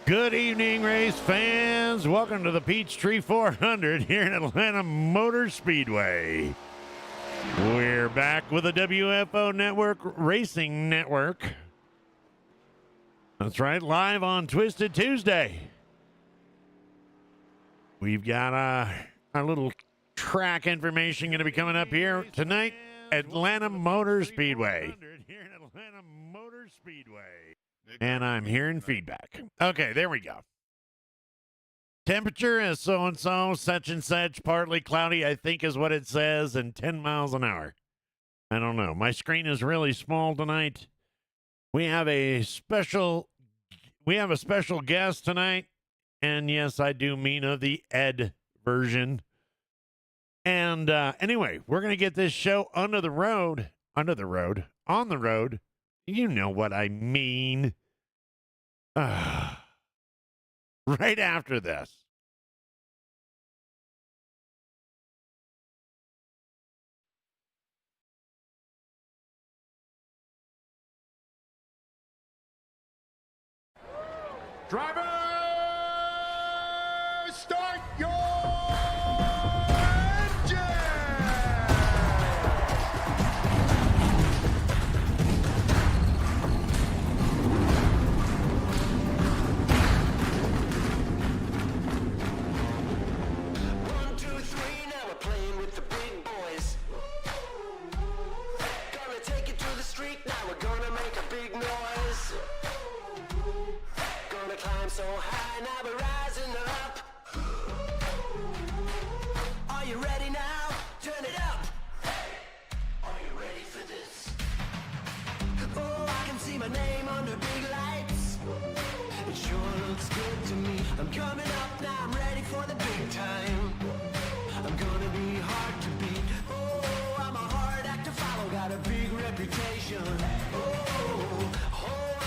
Good evening, race fans. Welcome to the Peachtree 400 here in Atlanta Motor Speedway. We're back with the WFO Network Racing Network. That's right, live on Twisted Tuesday. We've got our little track information going to be coming up here tonight. Atlanta Motor Speedway. Here in Atlanta Motor Speedway. And I'm hearing feedback. Okay, there we go. Temperature is so-and-so, such and such, partly cloudy, I think is what it says, and 10 miles an hour. I don't know. My screen is really small tonight. We have a special guest tonight. And yes, I do mean of the Ed version. And anyway, we're going to get this show on the road. You know what I mean. Right after this. Driver, start your engine! 1, 2, 3, now we're playing with the big boys. Gonna take it to the street, now we're gonna make a big noise. Gonna climb so high, now we're rising up. Are you ready now? Turn it up. Hey, are you ready for this? Oh, I can see my name under big lights. It sure looks good to me. I'm coming up now, I'm ready for the big time. I'm gonna be hard to beat. Oh, I'm a hard act to follow, got a big reputation. Oh, hold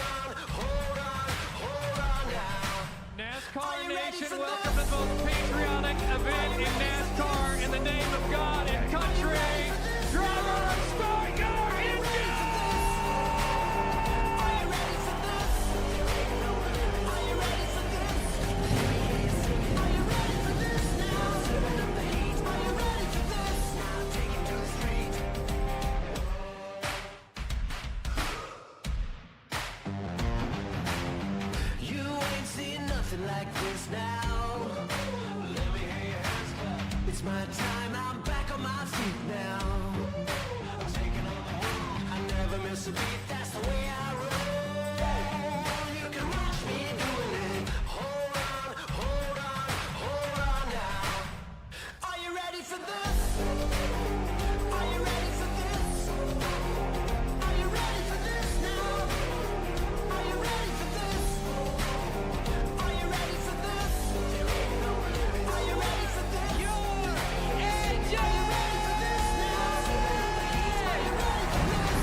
on now. NASCAR Nation, welcome to the most patriotic event in NASCAR in the name of God and country. Driver, start your engine! Are you ready for this? Are you ready for this? Are you ready for this now? Turn up the heat. Are you ready for this? Now take it to the street. You ain't seen nothing like this now. Let me hear your hands clap. It's my time, I'm back on my feet now. I'm taking on the world. I never miss a beat, that's the way I roll. You can watch me doing it. Hold on now. Are you ready for this? Are you ready for this? Are you ready for this now? Are you ready for this? Are you ready for this? Are you ready for this? Your engine! Are you ready for this now? Are you ready for this?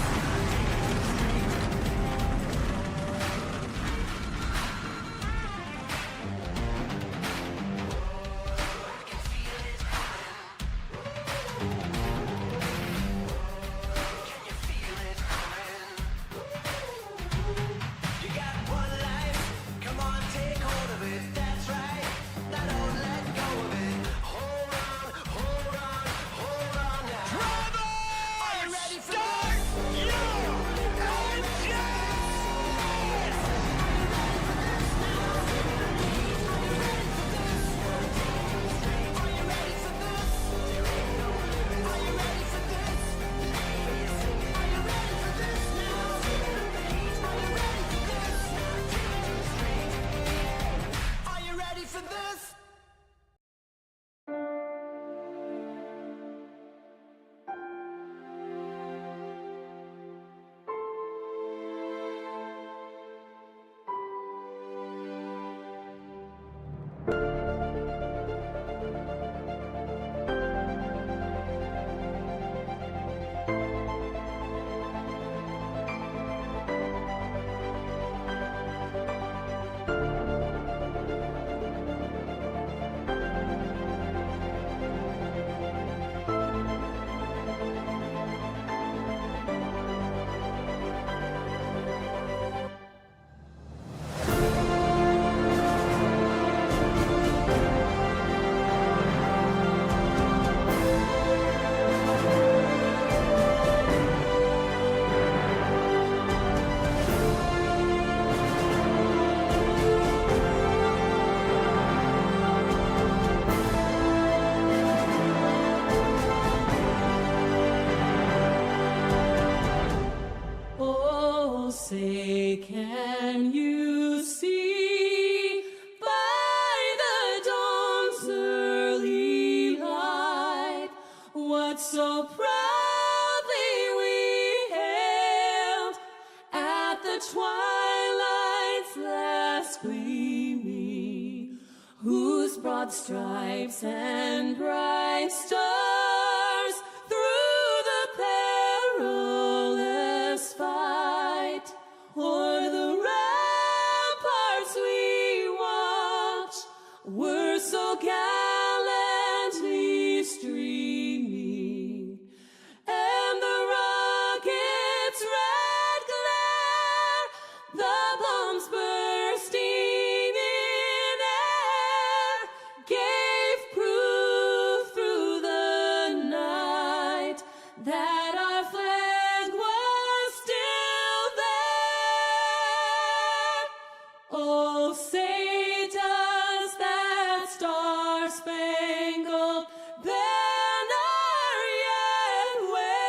say, can you see by the dawn's early light what so proudly we hailed at the twilight's last gleaming, whose broad stripes and bright stars through the perilous fight o'er the ramparts we watch were so gallantly streaming, and the rocket's red glare, the bombs bursting in air, gave proof through the night that our flag was still there. Oh, say does that star-spangled banner yet wave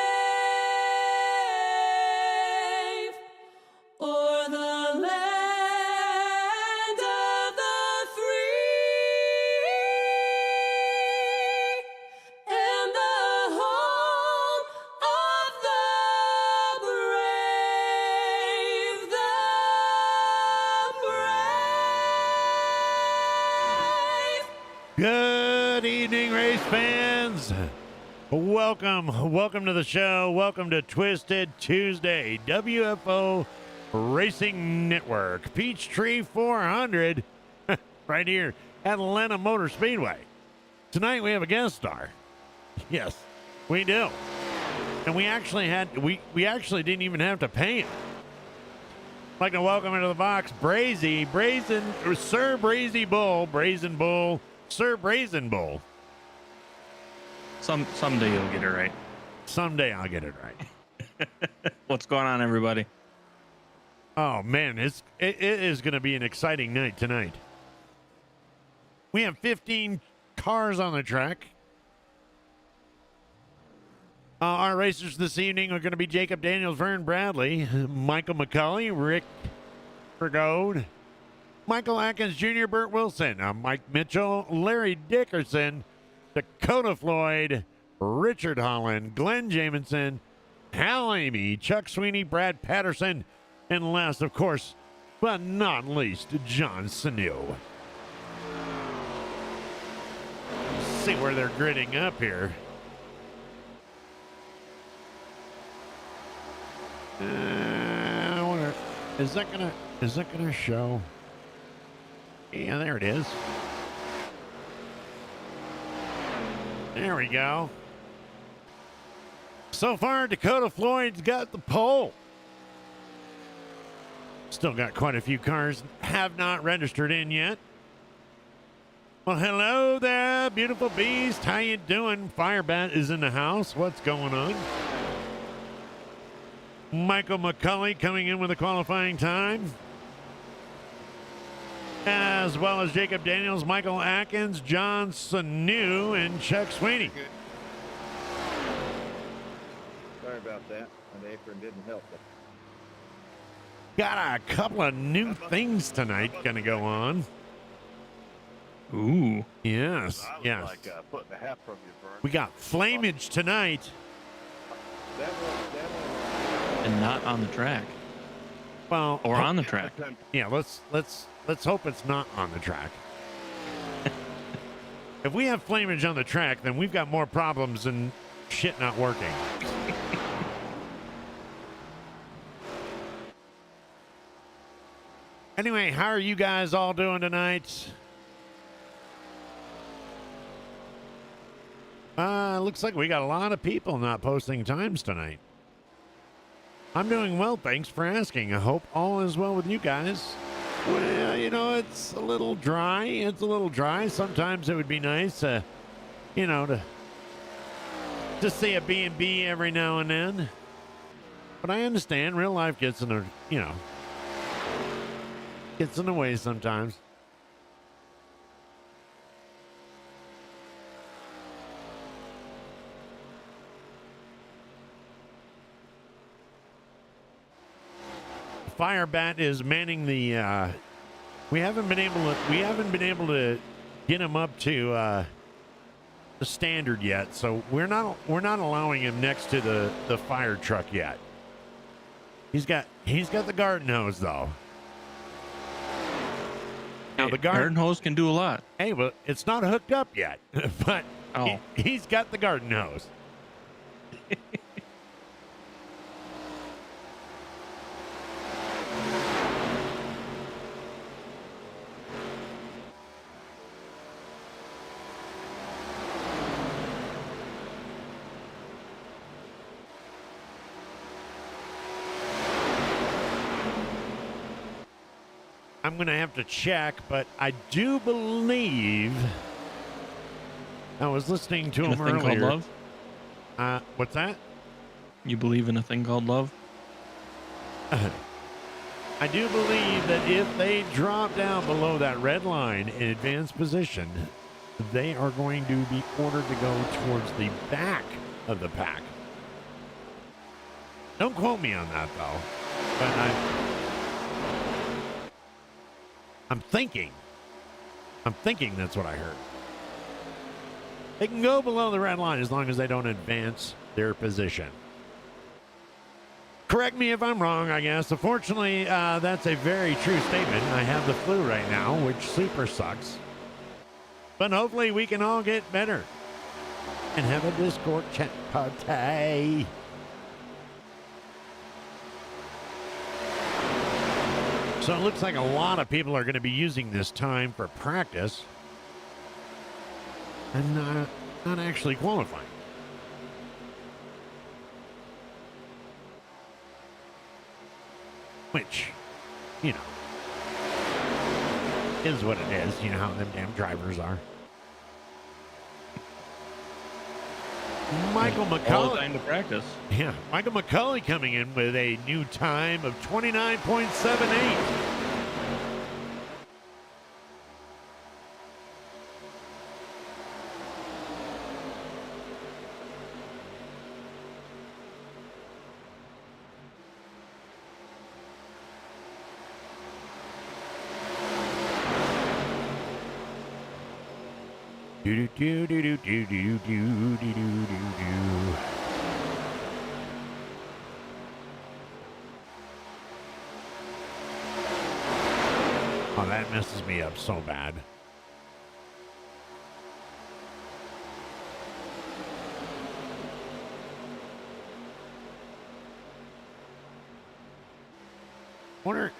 o'er the land of the free and the home of the brave, Good evening, race fans. Welcome to the show. Welcome to Twisted Tuesday, WFO Racing Network, Peachtree 400, right here at Atlanta Motor Speedway. Tonight we have a guest star. Yes, we do. And we actually didn't even have to pay him. I'd like to welcome into the box Sir Brazy Bull, Brazen Bull, Sir Brazen Bull. Someday you'll get it right. Someday I'll get it right. What's going on, everybody? Oh man, it is going to be an exciting night tonight. We have 15 cars on the track. Our racers this evening are going to be Jacob Daniels, Vern Bradley, Michael McCulley, Rick Fergode, Michael Atkins Jr., Burt Wilson, Mike Mitchell, Larry Dickerson, Dakota Floyd, Richard Holland, Glenn Jamison, Hal Amy, Chuck Sweeney, Brad Patterson, and last, of course, but not least, John Sanu. See where they're gridding up here. I wonder, is that gonna show? Yeah, there it is. There we go. So far, Dakota Floyd's got the pole. Still got quite a few cars have not registered in yet. Well, hello there, beautiful beast. How you doing? Firebat is in the house. What's going on? Michael McCulley coming in with a qualifying time, as well as Jacob Daniels, Michael Atkins, John Sanu, and Chuck Sweeney. Sorry about that. My apron didn't help it. Got a couple of new things tonight going to go on. Ooh. Yes, I was yes. like a foot and a half from you, Vern. We got flamage tonight. That was And not on the track. Well, Or on the track. yeah. Let's hope it's not on the track. If we have flamage on the track, then we've got more problems than shit not working. Anyway, how are you guys all doing tonight? Looks like we got a lot of people not posting times tonight. I'm doing well, thanks for asking. I hope all is well with you guys. Well, you know, it's a little dry. It's a little dry. Sometimes it would be nice, to see a B&B every now and then. But I understand real life gets in the, gets in the way sometimes. fire bat is manning the. We haven't been able to get him up to the standard yet, so we're not allowing him next to the fire truck yet. He's got the garden hose though. Now the garden hose can do a lot. Hey, well, it's not hooked up yet, but Oh. he's got the garden hose. I'm going to have to check, but I do believe I was listening to In a him thing earlier. called love? What's that? You believe in a thing called love? I do believe that if they drop down below that red line in advanced position, they are going to be ordered to go towards the back of the pack. Don't quote me on that, though. But I'm thinking that's what I heard. They can go below the red line as long as they don't advance their position. Correct me if I'm wrong, I guess. Unfortunately, that's a very true statement. I have the flu right now, which super sucks. But hopefully we can all get better and have a Discord chat party. So it looks like a lot of people are going to be using this time for practice and not actually qualifying. Which, you know, is what it is. You know how them damn drivers are. Michael All the McCullough. time to practice. Yeah, Michael McCullough coming in with a new time of 29.78. Do do do do do do do do do do do. Oh, that messes me up so bad. Wonder,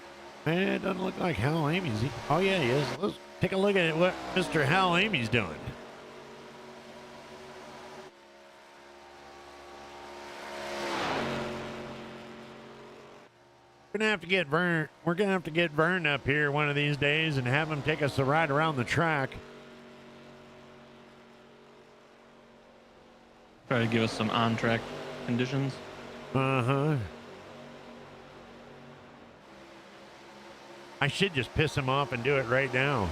it doesn't look like Hal Amy's. Oh yeah, he is. Let's take a look at what Mr. Hal Amy's doing. We're gonna have to get Vern. We're gonna have to get Vern up here one of these days and have him take us a ride around the track. Try to give us some on-track conditions. Uh-huh. I should just piss him off and do it right now.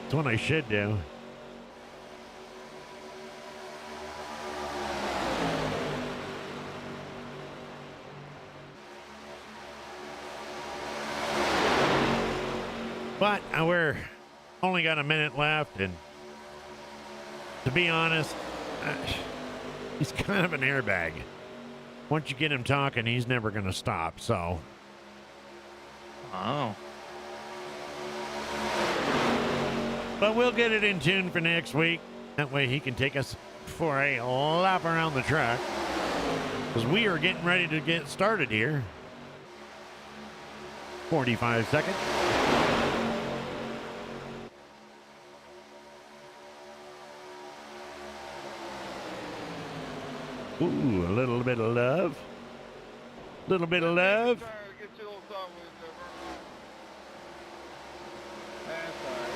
That's what I should do. But we're only got a minute left, and to be honest, he's kind of an airbag. Once you get him talking, he's never going to stop, so. Oh. But we'll get it in tune for next week. That way he can take us for a lap around the track. Because we are getting ready to get started here. 45 seconds. Ooh, a little bit of love. Little bit of love. Get your little song with it, That's all right.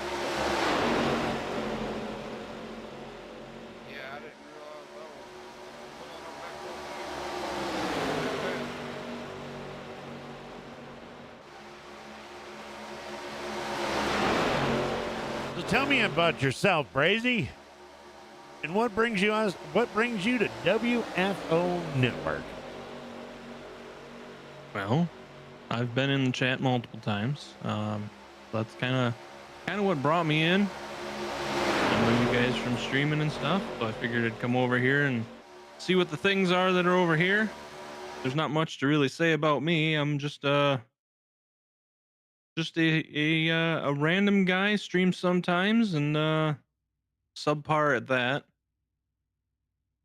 Yeah, I didn't realize that was. So tell me about yourself, Brazy. And what brings you to WFO Network? Well, I've been in the chat multiple times. That's kind of what brought me in. I know you guys from streaming and stuff, so I figured I'd come over here and see what the things are that are over here. There's not much to really say about me. I'm just a random guy, streams sometimes, and subpar at that.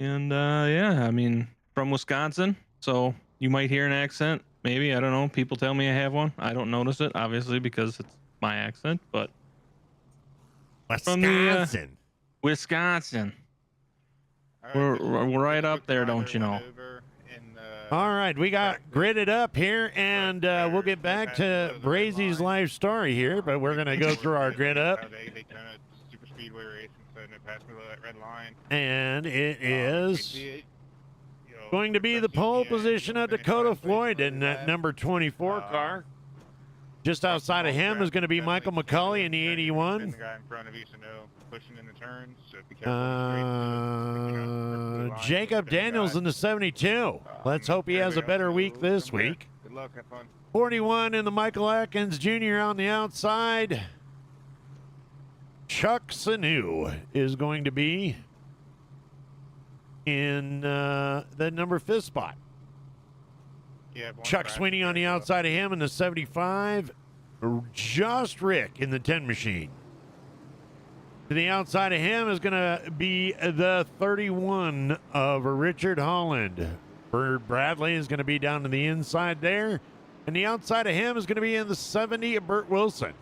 And yeah, I mean, from Wisconsin, so you might hear an accent. Maybe, I don't know. People tell me I have one. I don't notice it, obviously, because it's my accent. But from the Wisconsin, we're right up there, don't you know? All right, we got gridded up here, and we'll get back to Brazy's life story here, but we're going to go through our grid up. Super Speedway race, and it passed me that red line. And it is going to be the pole position of Dakota Floyd in that number 24 car. Just outside of him is going to be Michael McCauley in the 81. The guy in front of you, so no pushing in the turns. So be careful. Jacob Daniels in the 72. Let's hope he has a better week this week. Good luck, have fun. 41 in the Michael Atkins Jr. on the outside. Chuck Sanu is going to be in the number 5 spot. Yeah, Chuck Sweeney on the outside of him in the 75. Just Rick in the 10 machine. To the outside of him is going to be the 31 of Richard Holland. Bird Bradley is going to be down to the inside there. And the outside of him is going to be in the 70 of Burt Wilson.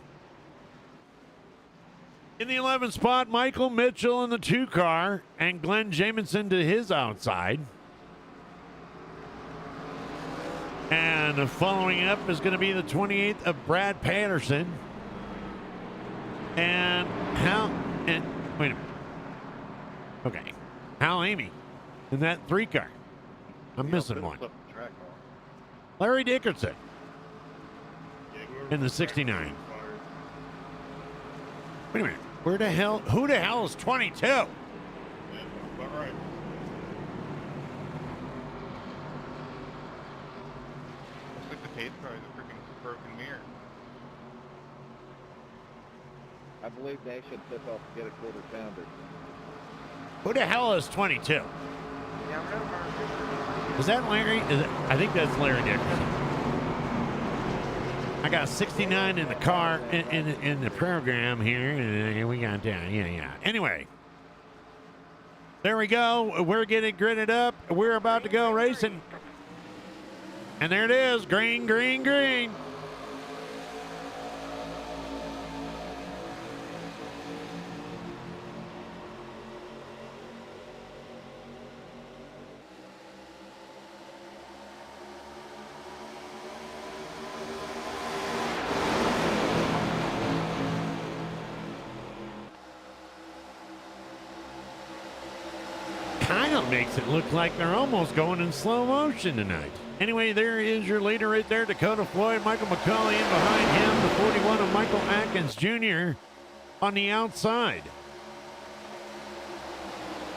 In the 11th spot, Michael Mitchell in the 2 car and Glenn Jamison to his outside. And following up is going to be the 28th of Brad Patterson. And wait a minute. Okay. Hal Amy in that 3 car. I'm missing one. Larry Dickerson in the 69. Wait a minute. Who the hell is 22? Yeah, about right. Looks like the tape car is a freaking broken mirror. I believe they should tip off to get a quarter pounder. Who the hell is 22? Is that Larry? I think that's Larry Dickerson. I got 69 in the car in the program here, and we got down. Yeah. Anyway, there we go. We're getting gridded up. We're about to go racing, and there it is. Green, green, green. Makes it look like they're almost going in slow motion tonight. Anyway, there is your leader right there, Dakota Floyd. Michael McCauley in behind him, the 41 of Michael Atkins Jr. on the outside.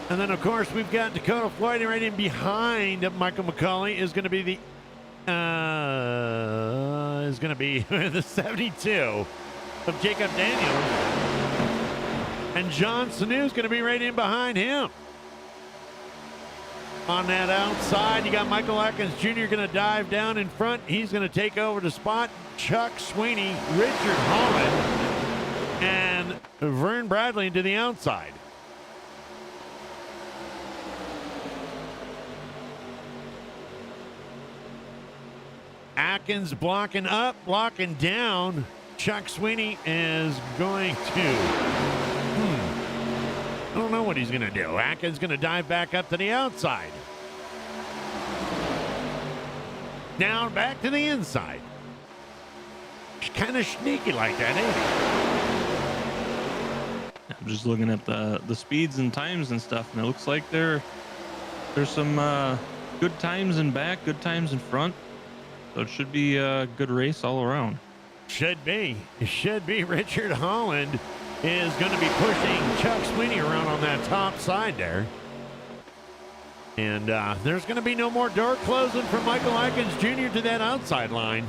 And then, of course, we've got Dakota Floyd right in behind Michael McCauley is going to be the 72 of Jacob Daniels. And John Sanu is going to be right in behind him. On that outside, you got Michael Atkins Jr. going to dive down in front. He's going to take over the spot. Chuck Sweeney, Richard Holland, and Vern Bradley to the outside. Atkins blocking up, blocking down. Chuck Sweeney is going to... I don't know what he's going to do. Atkins going to dive back up to the outside. Now back to the inside. He's kind of sneaky like that, ain't he? I'm just looking at the speeds and times and stuff, and it looks like there's some good times in back, good times in front. So it should be a good race all around. Should be. It should be. Richard Holland is going to be pushing Chuck Sweeney around on that top side there. And there's going to be no more door closing for Michael Atkins Jr. to that outside line.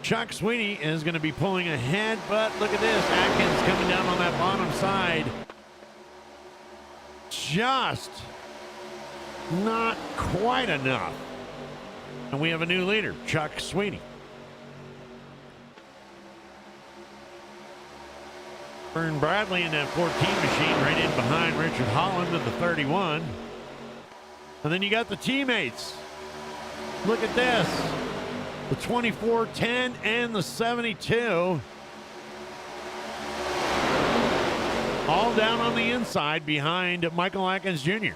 Chuck Sweeney is going to be pulling ahead, but look at this. Atkins coming down on that bottom side. Just not quite enough. And we have a new leader, Chuck Sweeney. Vern Bradley in that 14 machine right in behind Richard Holland at the 31. And then you got the teammates. Look at this. The 24-10 and the 72. All down on the inside behind Michael Atkins Jr.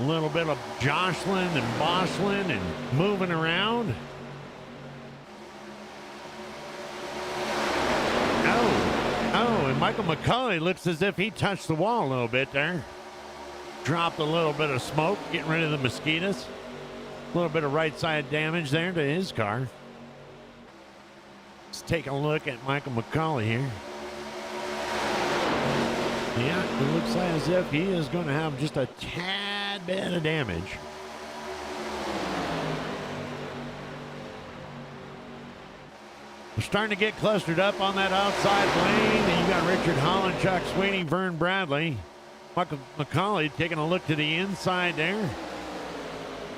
A little bit of jostling and bossling and moving around. Oh, and Michael McCauley looks as if he touched the wall a little bit there. Dropped a little bit of smoke, getting rid of the mosquitoes. A little bit of right side damage there to his car. Let's take a look at Michael McCauley here. Yeah, it looks like as if he is going to have just a tad bit of damage. We're starting to get clustered up on that outside lane. And you got Richard Holland, Chuck Sweeney, Vern Bradley. Michael McCauley taking a look to the inside there.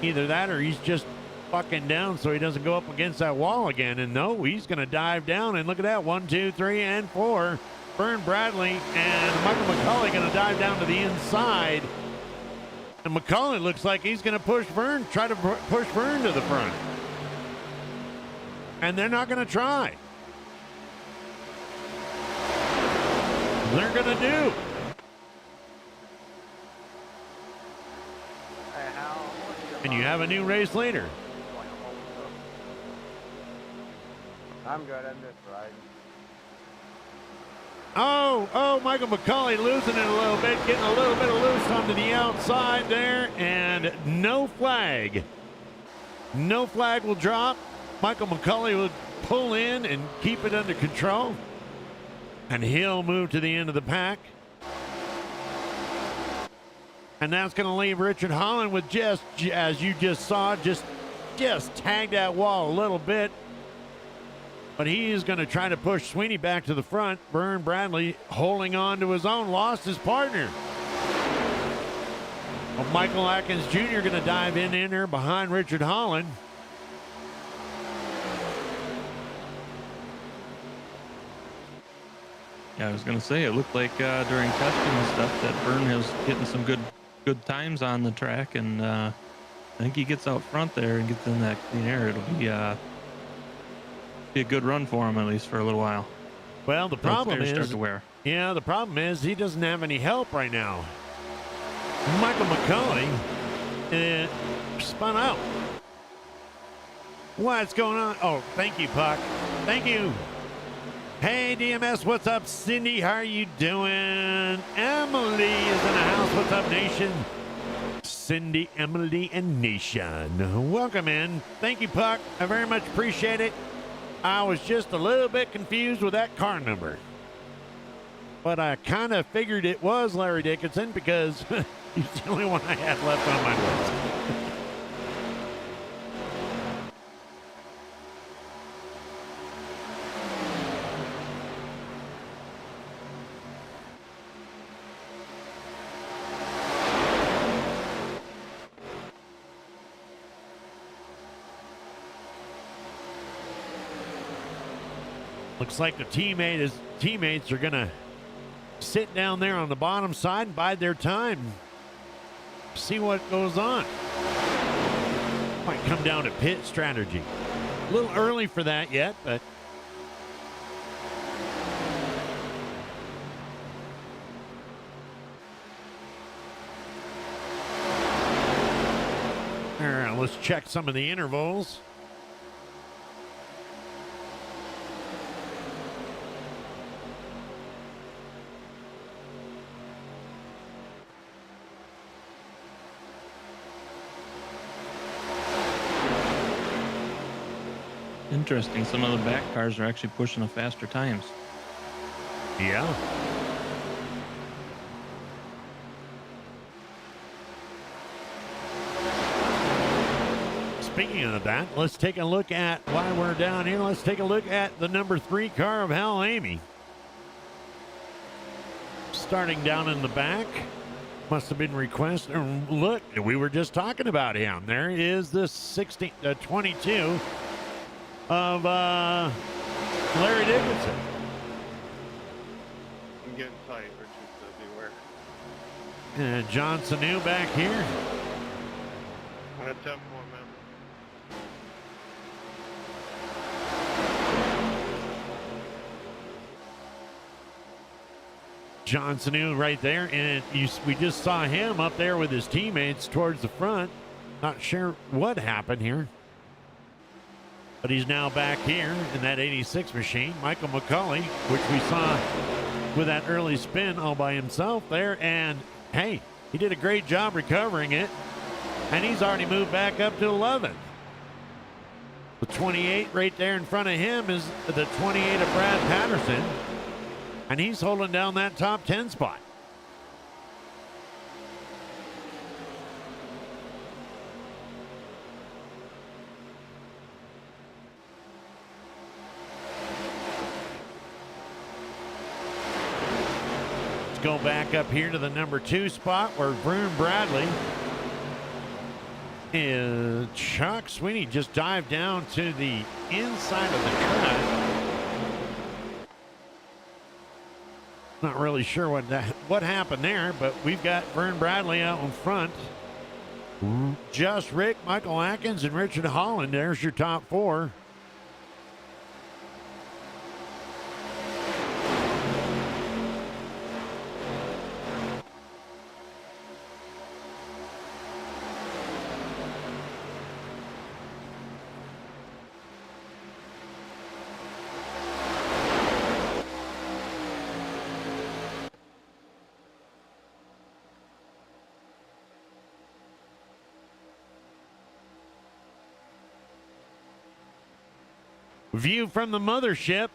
Either that or he's just fucking down so he doesn't go up against that wall again. And no, he's going to dive down. And look at that, 1, 2, 3, and 4. Vern Bradley and Michael McCauley going to dive down to the inside. And McCauley looks like he's going to push Vern, try to push Vern to the front. And they're not going to try. They're going to do. And you have a new race leader. I'm good. I'm just riding. Oh, Michael McCauley losing it a little bit, getting a little bit of loose onto the outside there, and no flag. No flag will drop. Michael McCauley will pull in and keep it under control, and he'll move to the end of the pack. And that's going to leave Richard Holland with just, as you just saw, just tag that wall a little bit. But he is going to try to push Sweeney back to the front. Vern Bradley holding on to his own, lost his partner. Well, Michael Atkins Jr. going to dive in there behind Richard Holland. Yeah, I was going to say, it looked like during testing and stuff that Vern was getting some good times on the track. And I think he gets out front there and gets in that clean air. It'll be a good run for him, at least for a little while. Well, the problem is, start to wear. Yeah, the problem is he doesn't have any help right now. Michael McCauley spun out. What's going on? Oh, thank you, Puck. Thank you. Hey, DMS, what's up? Cindy, how are you doing? Emily is in the house. What's up, Nation? Cindy, Emily, and Nation. Welcome in. Thank you, Puck. I very much appreciate it. I was just a little bit confused with that car number. But I kind of figured it was Larry Dickinson because he's the only one I had left on my list. Looks like the teammates are going to sit down there on the bottom side and bide their time. See what goes on. Might come down to pit strategy. A little early for that yet, but all right, let's check some of the intervals. Interesting. Some of the back cars are actually pushing the faster times. Yeah. Speaking of that, let's take a look at why we're down here. Let's take a look at the number 3 car of Hal Amy. Starting down in the back. Must have been requested. Look, we were just talking about him. There is the 22 of Larry Dickinson. I'm getting tight, Richard, so beware. And John Sanu back here. I'm gonna tap more, man. John Sanu right there, and we just saw him up there with his teammates towards the front. Not sure what happened here, but he's now back here in that 86 machine. Michael McCauley, which we saw with that early spin all by himself there, and hey, he did a great job recovering it, and he's already moved back up to 11th. The 28 right there in front of him is the 28 of Brad Patterson. And he's holding down that top 10 spot. Let's go back up here to the number 2 spot where Vern Bradley is. Chuck Sweeney just dived down to the inside of the cut. Not really sure what happened there, but we've got Vern Bradley out in front. Just Rick, Michael Atkins, and Richard Holland. There's your top 4. View from the mothership.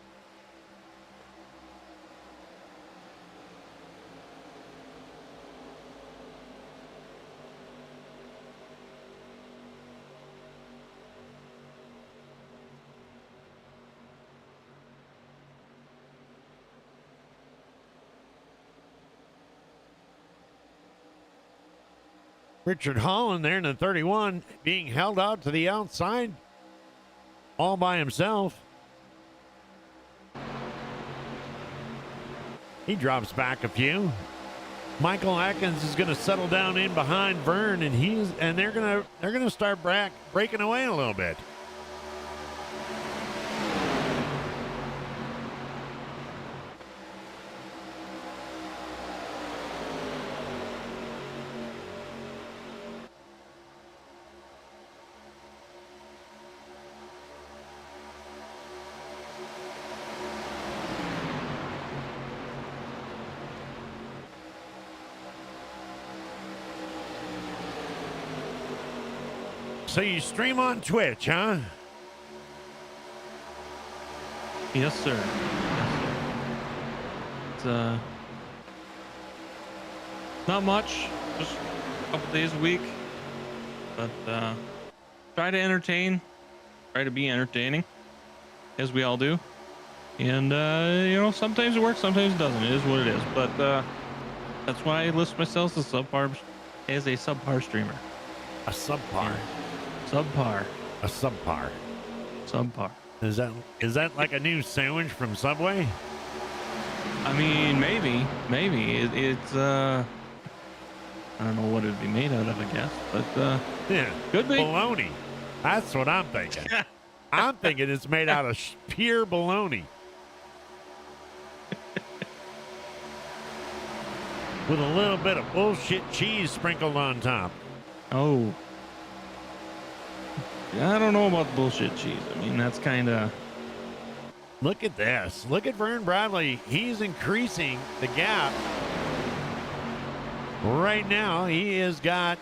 Richard Holland there in the 31 being held out to the outside all by himself. He drops back a few. Michael Atkins is going to settle down in behind Vern, and they're going to start breaking away a little bit. So you stream on Twitch, huh? Yes, sir. Yes, sir. It's not much, just a couple days a week, but try to entertain, try to be entertaining, as we all do. And you know, sometimes it works, sometimes it doesn't. It is what it is. But that's why I list myself as a subpar streamer. A subpar. Subpar. A subpar. Subpar. Is that like a new sandwich from Subway? I mean, maybe. It's I don't know what it'd be made out of, I guess, but Yeah. could be. Bologna. That's what I'm thinking. I'm thinking it's made out of pure bologna. With a little bit of bullshit cheese sprinkled on top. Oh. I don't know about bullshit cheese. I mean, that's kind of... Look at this. Look at Vern Bradley. He's increasing the gap. Right now, he has got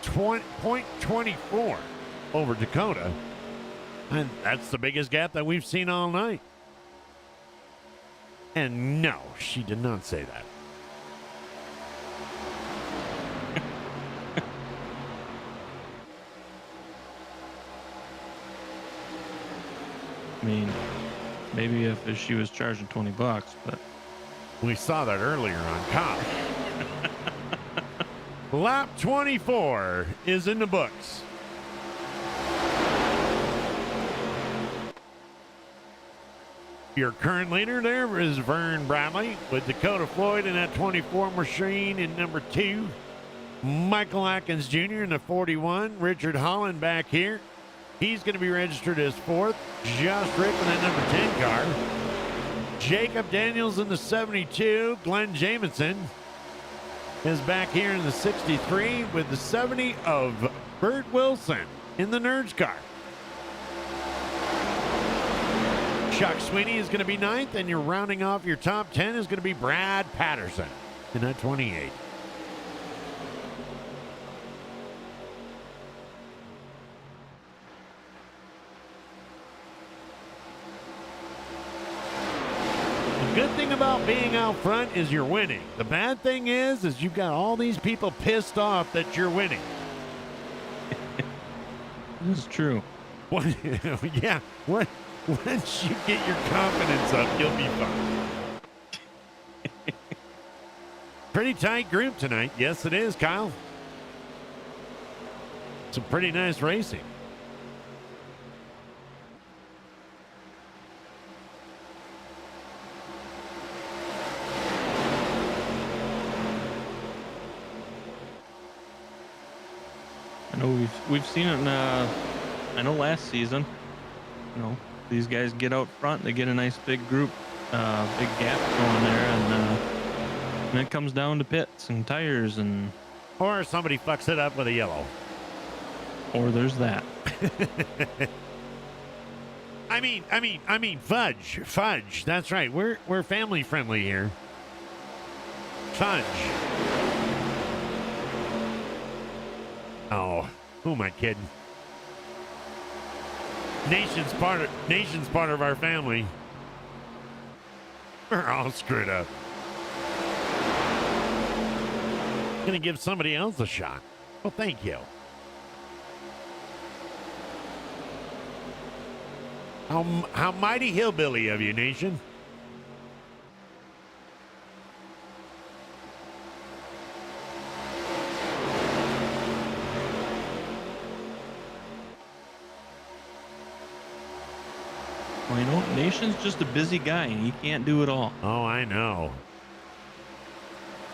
0.24 over Dakota. And that's the biggest gap that we've seen all night. And no, she did not say that. I mean, maybe if she was charging $20, but We saw that earlier on Cop. Lap 24 is in the books. Your current leader there is Vern Bradley with Dakota Floyd in that 24 machine in number 2. Michael Atkins Jr. in the 41. Richard Holland back here. He's going to be registered as 4th. Josh Rick in that number 10 car. Jacob Daniels in the 72. Glenn Jamison is back here in the 63 with the 70 of Bert Wilson in the Nerds car. Chuck Sweeney is going to be 9th, and you're rounding off your top 10 is going to be Brad Patterson in that 28. The good thing about being out front is you're winning. The bad thing is you've got all these people pissed off that you're winning. this is true. What? Yeah. What? Once you get your confidence up, you'll be fine. Pretty tight group tonight. Yes, it is, Kyle. Some pretty nice racing. I know we've seen it in I know last season. You know, these guys get out front, they get a nice big group, big gap going there, and it comes down to pits and tires, and Or somebody fucks it up with a yellow. or there's that. I mean, fudge. That's right. We're family friendly here. Fudge. Oh, who am I kidding? Nation's part of our family. We're all screwed up. Gonna give somebody else a shot. Well, thank you. How mighty hillbilly of you, Nation. Well, you know, Nation's just a busy guy, and he can't do it all. Oh, I know.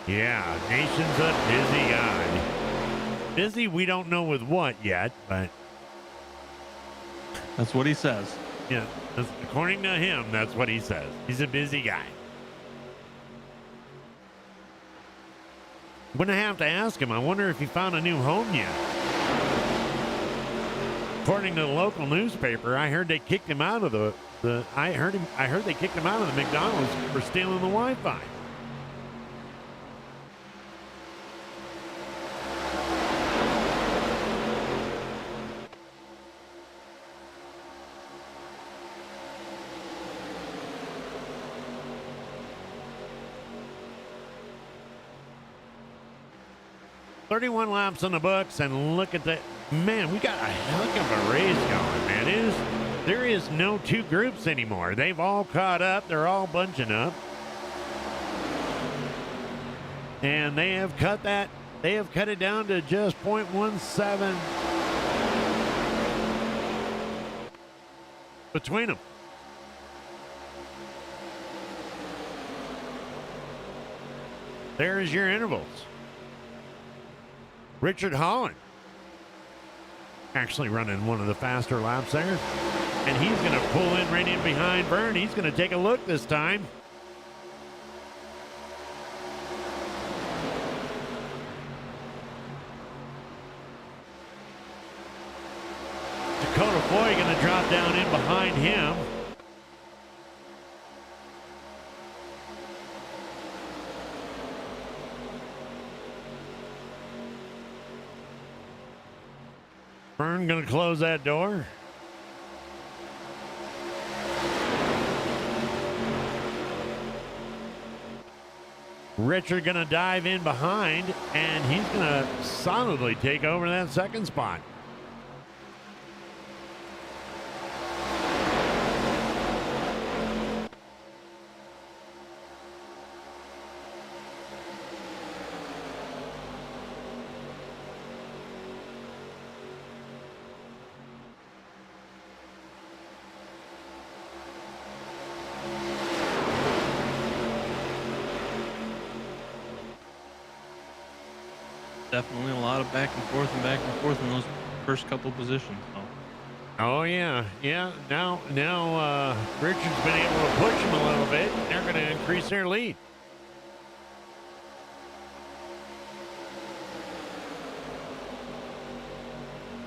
Yeah, Nation's a busy guy. Busy, we don't know with what yet, but That's what he says. yeah, according to him, that's what he says. He's a busy guy. I'm gonna have to ask him. I wonder if he found a new home yet. According to the local newspaper, I heard they kicked him out of I heard they kicked him out of the McDonald's for stealing the Wi-Fi. "31 laps on the books, and look at that. Man, we got a heck of a race going, man. There is no two groups anymore. They've all caught up. They're all bunching up. And they have cut it down to just 0.17 between them. There's your intervals. Richard Holland actually running one of the faster laps there. And he's going to pull in right in behind Vern. He's going to take a look this time. Dakota Floyd going to drop down in behind him. Vern going to close that door. Richard going to dive in behind, and he's going to solidly take over that second spot. Definitely a lot of back and forth in those first couple positions. So. Oh yeah. Now, Richard's been able to push him a little bit. They're going to increase their lead.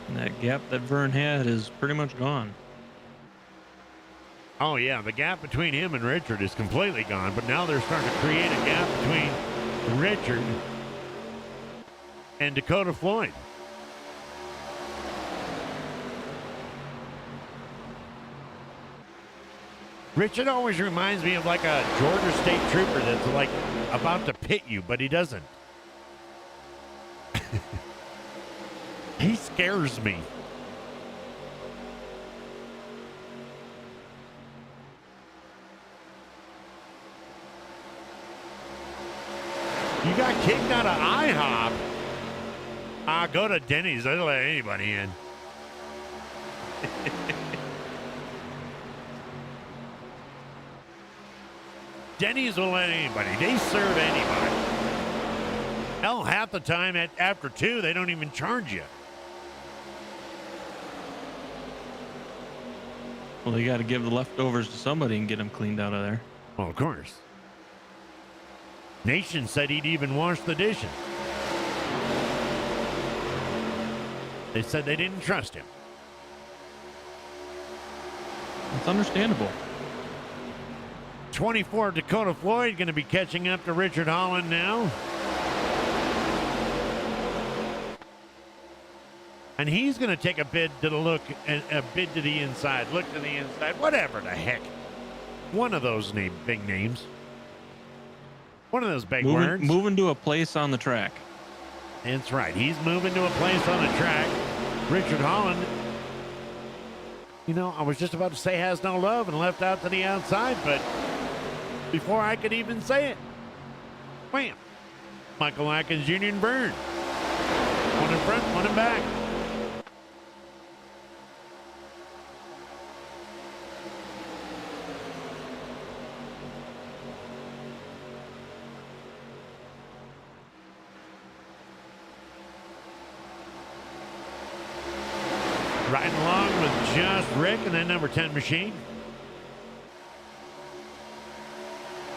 And that gap that Vern had is pretty much gone. Oh yeah, the gap between him and Richard is completely gone. But now they're starting to create a gap between Richard and Dakota Floyd. Richard always reminds me of like a Georgia State Trooper that's like about to pit you, but he doesn't. He scares me. You got kicked out of IHOP. Go to Denny's. They'll let anybody in. Denny's will let anybody. They serve anybody. Hell, half the time after 2, they don't even charge you. Well, they got to give the leftovers to somebody and get them cleaned out of there. Well, of course. Nation said he'd even wash the dishes. They said they didn't trust him. It's understandable. 24 Dakota Floyd going to be catching up to Richard Holland now. And he's going to take a bid to the look and a bid to the inside, look to the inside, whatever the heck. One of those big names. One of those big words. Moving to a place on the track. That's right. He's moving to a place on the track. Richard Holland, you know, I was just about to say has no love and left out to the outside, but before I could even say it, wham. Michael Atkins Jr. and Byrne. One in front, one in back. Riding along with just Rick and then number 10 Machine.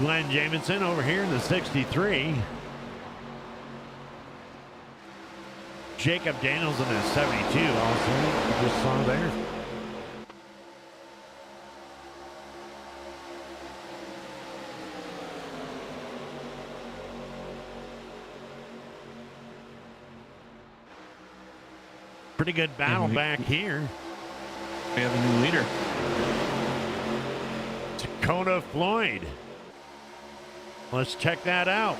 Glenn Jamison over here in the 63. Jacob Daniels in the 72 also. You just saw there. Pretty good battle back here. We have a new leader. Dakota Floyd. Let's check that out.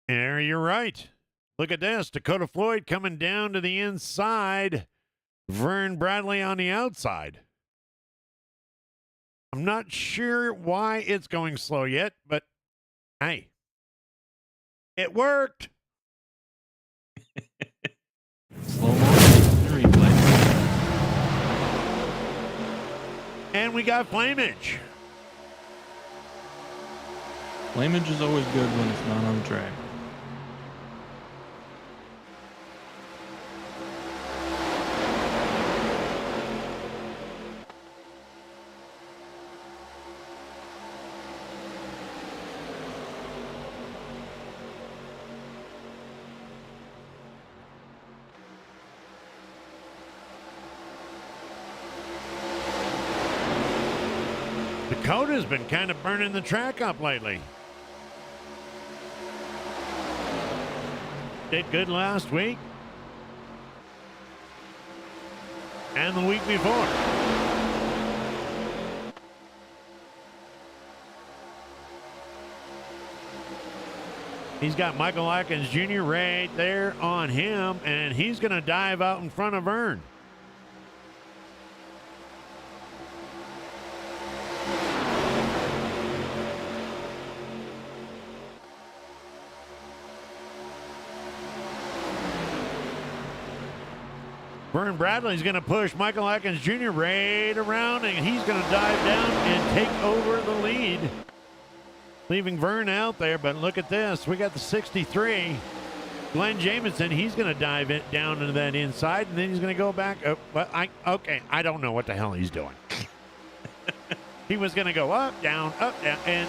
There, you're right. Look at this. Dakota Floyd coming down to the inside. Vern Bradley on the outside. I'm not sure why it's going slow yet, but hey. It worked. Slow motion replay. And we got flameage. Flameage is always good when it's not on the track. Dakota's been kind of burning the track up lately. Did good last week. And the week before. He's got Michael Atkins Jr. right there on him, and he's going to dive out in front of Vern. Vern Bradley's going to push Michael Atkins Jr. right around, and he's going to dive down and take over the lead, leaving Vern out there. But look at this. We got the 63. Glenn Jamison, he's going to dive it down into that inside, and then he's going to go back. I don't know what the hell he's doing. He was going to go up, down, and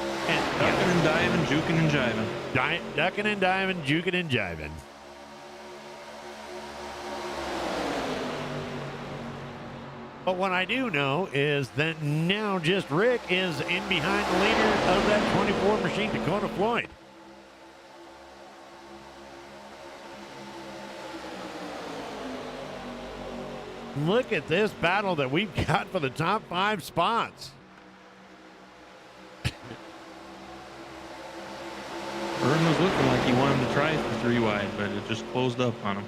ducking and diving, juking and jiving. Ducking and diving, juking and jiving. But what I do know is that now just Rick is in behind the leader of that 24 machine, Dakota Floyd. Look at this battle that we've got for the top 5 spots. Vern was looking like he wanted to try for 3 wide, but it just closed up on him.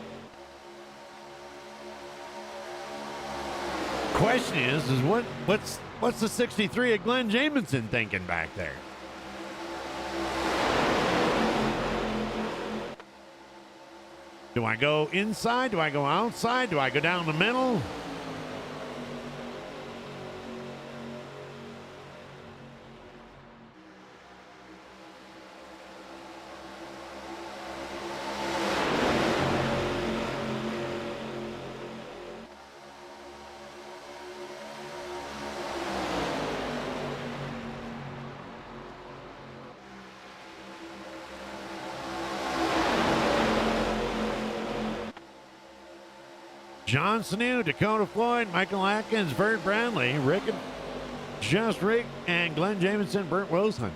Question is what's the 63 of Glenn Jamison thinking back there? Do I go inside? Do I go outside? Do I go down the middle? John Sanu, Dakota Floyd, Michael Atkins, Vern Bradley, Rick and Glenn Jamison, Burt Wilson.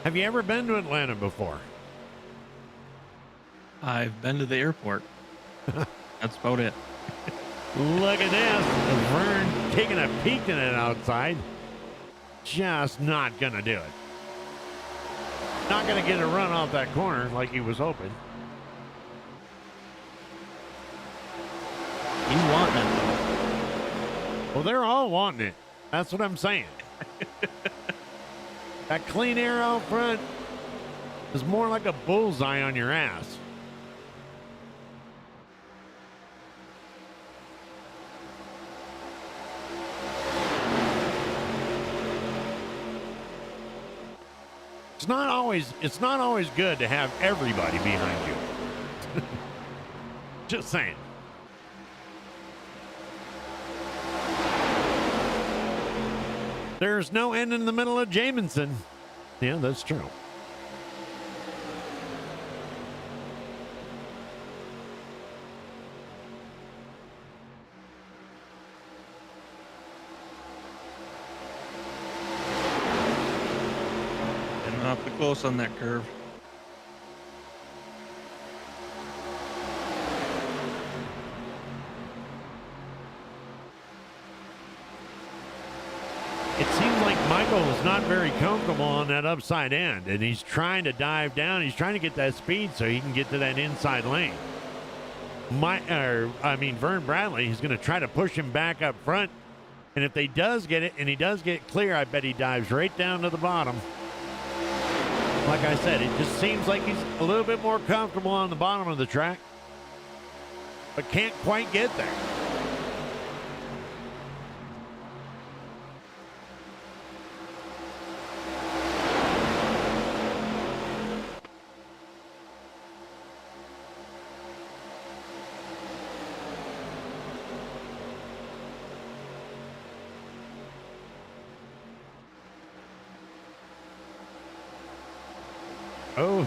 Have you ever been to Atlanta before? I've been to the airport. That's about it. Look at this. Vern taking a peek at it outside. Just not going to do it. Not going to get a run off that corner like he was hoping. He's wanting it, though. Well, they're all wanting it. That's what I'm saying. That clean air out front is more like a bullseye on your ass. It's not always good to have everybody behind you. Just saying. There's no end in the middle of Jamison. Yeah, that's true. Getting awfully close on that curve. It seems like Michael is not very comfortable on that upside end, and he's trying to dive down. He's trying to get that speed so he can get to that inside lane. Vern Bradley is going to try to push him back up front, and if he does get it, and he does get clear, I bet he dives right down to the bottom. Like I said, it just seems like he's a little bit more comfortable on the bottom of the track, but can't quite get there. Oh.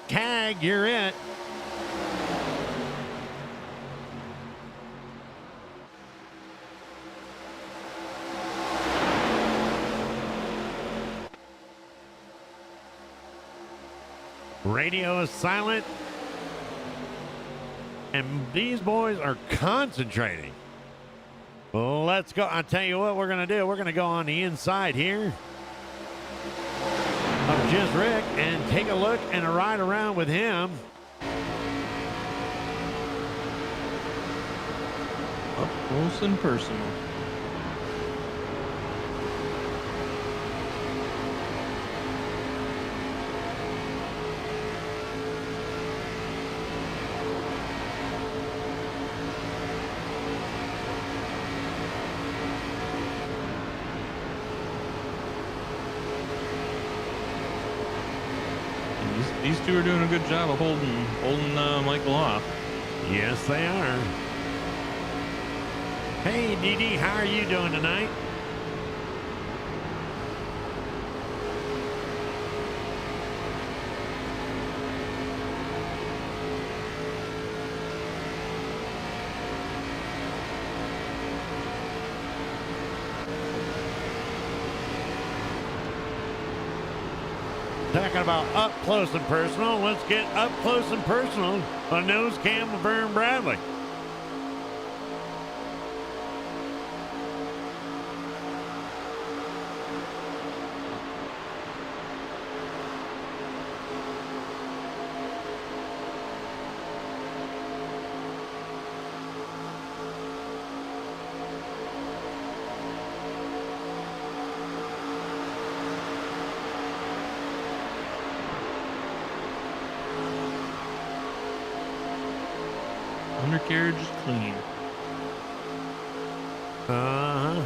Tag, you're it. Radio is silent. And these boys are concentrating. Let's go. I'll tell you what we're going to do. We're going to go on the inside here of Just Rick and take a look and a ride around with him. Up close and personal. These two are doing a good job of holding Michael off. Yes, they are. Hey, Dee Dee, how are you doing tonight? Talking about up close and personal. Let's get up close and personal on nose cam of Vern Bradley. Undercarriage is clean. Uh-huh.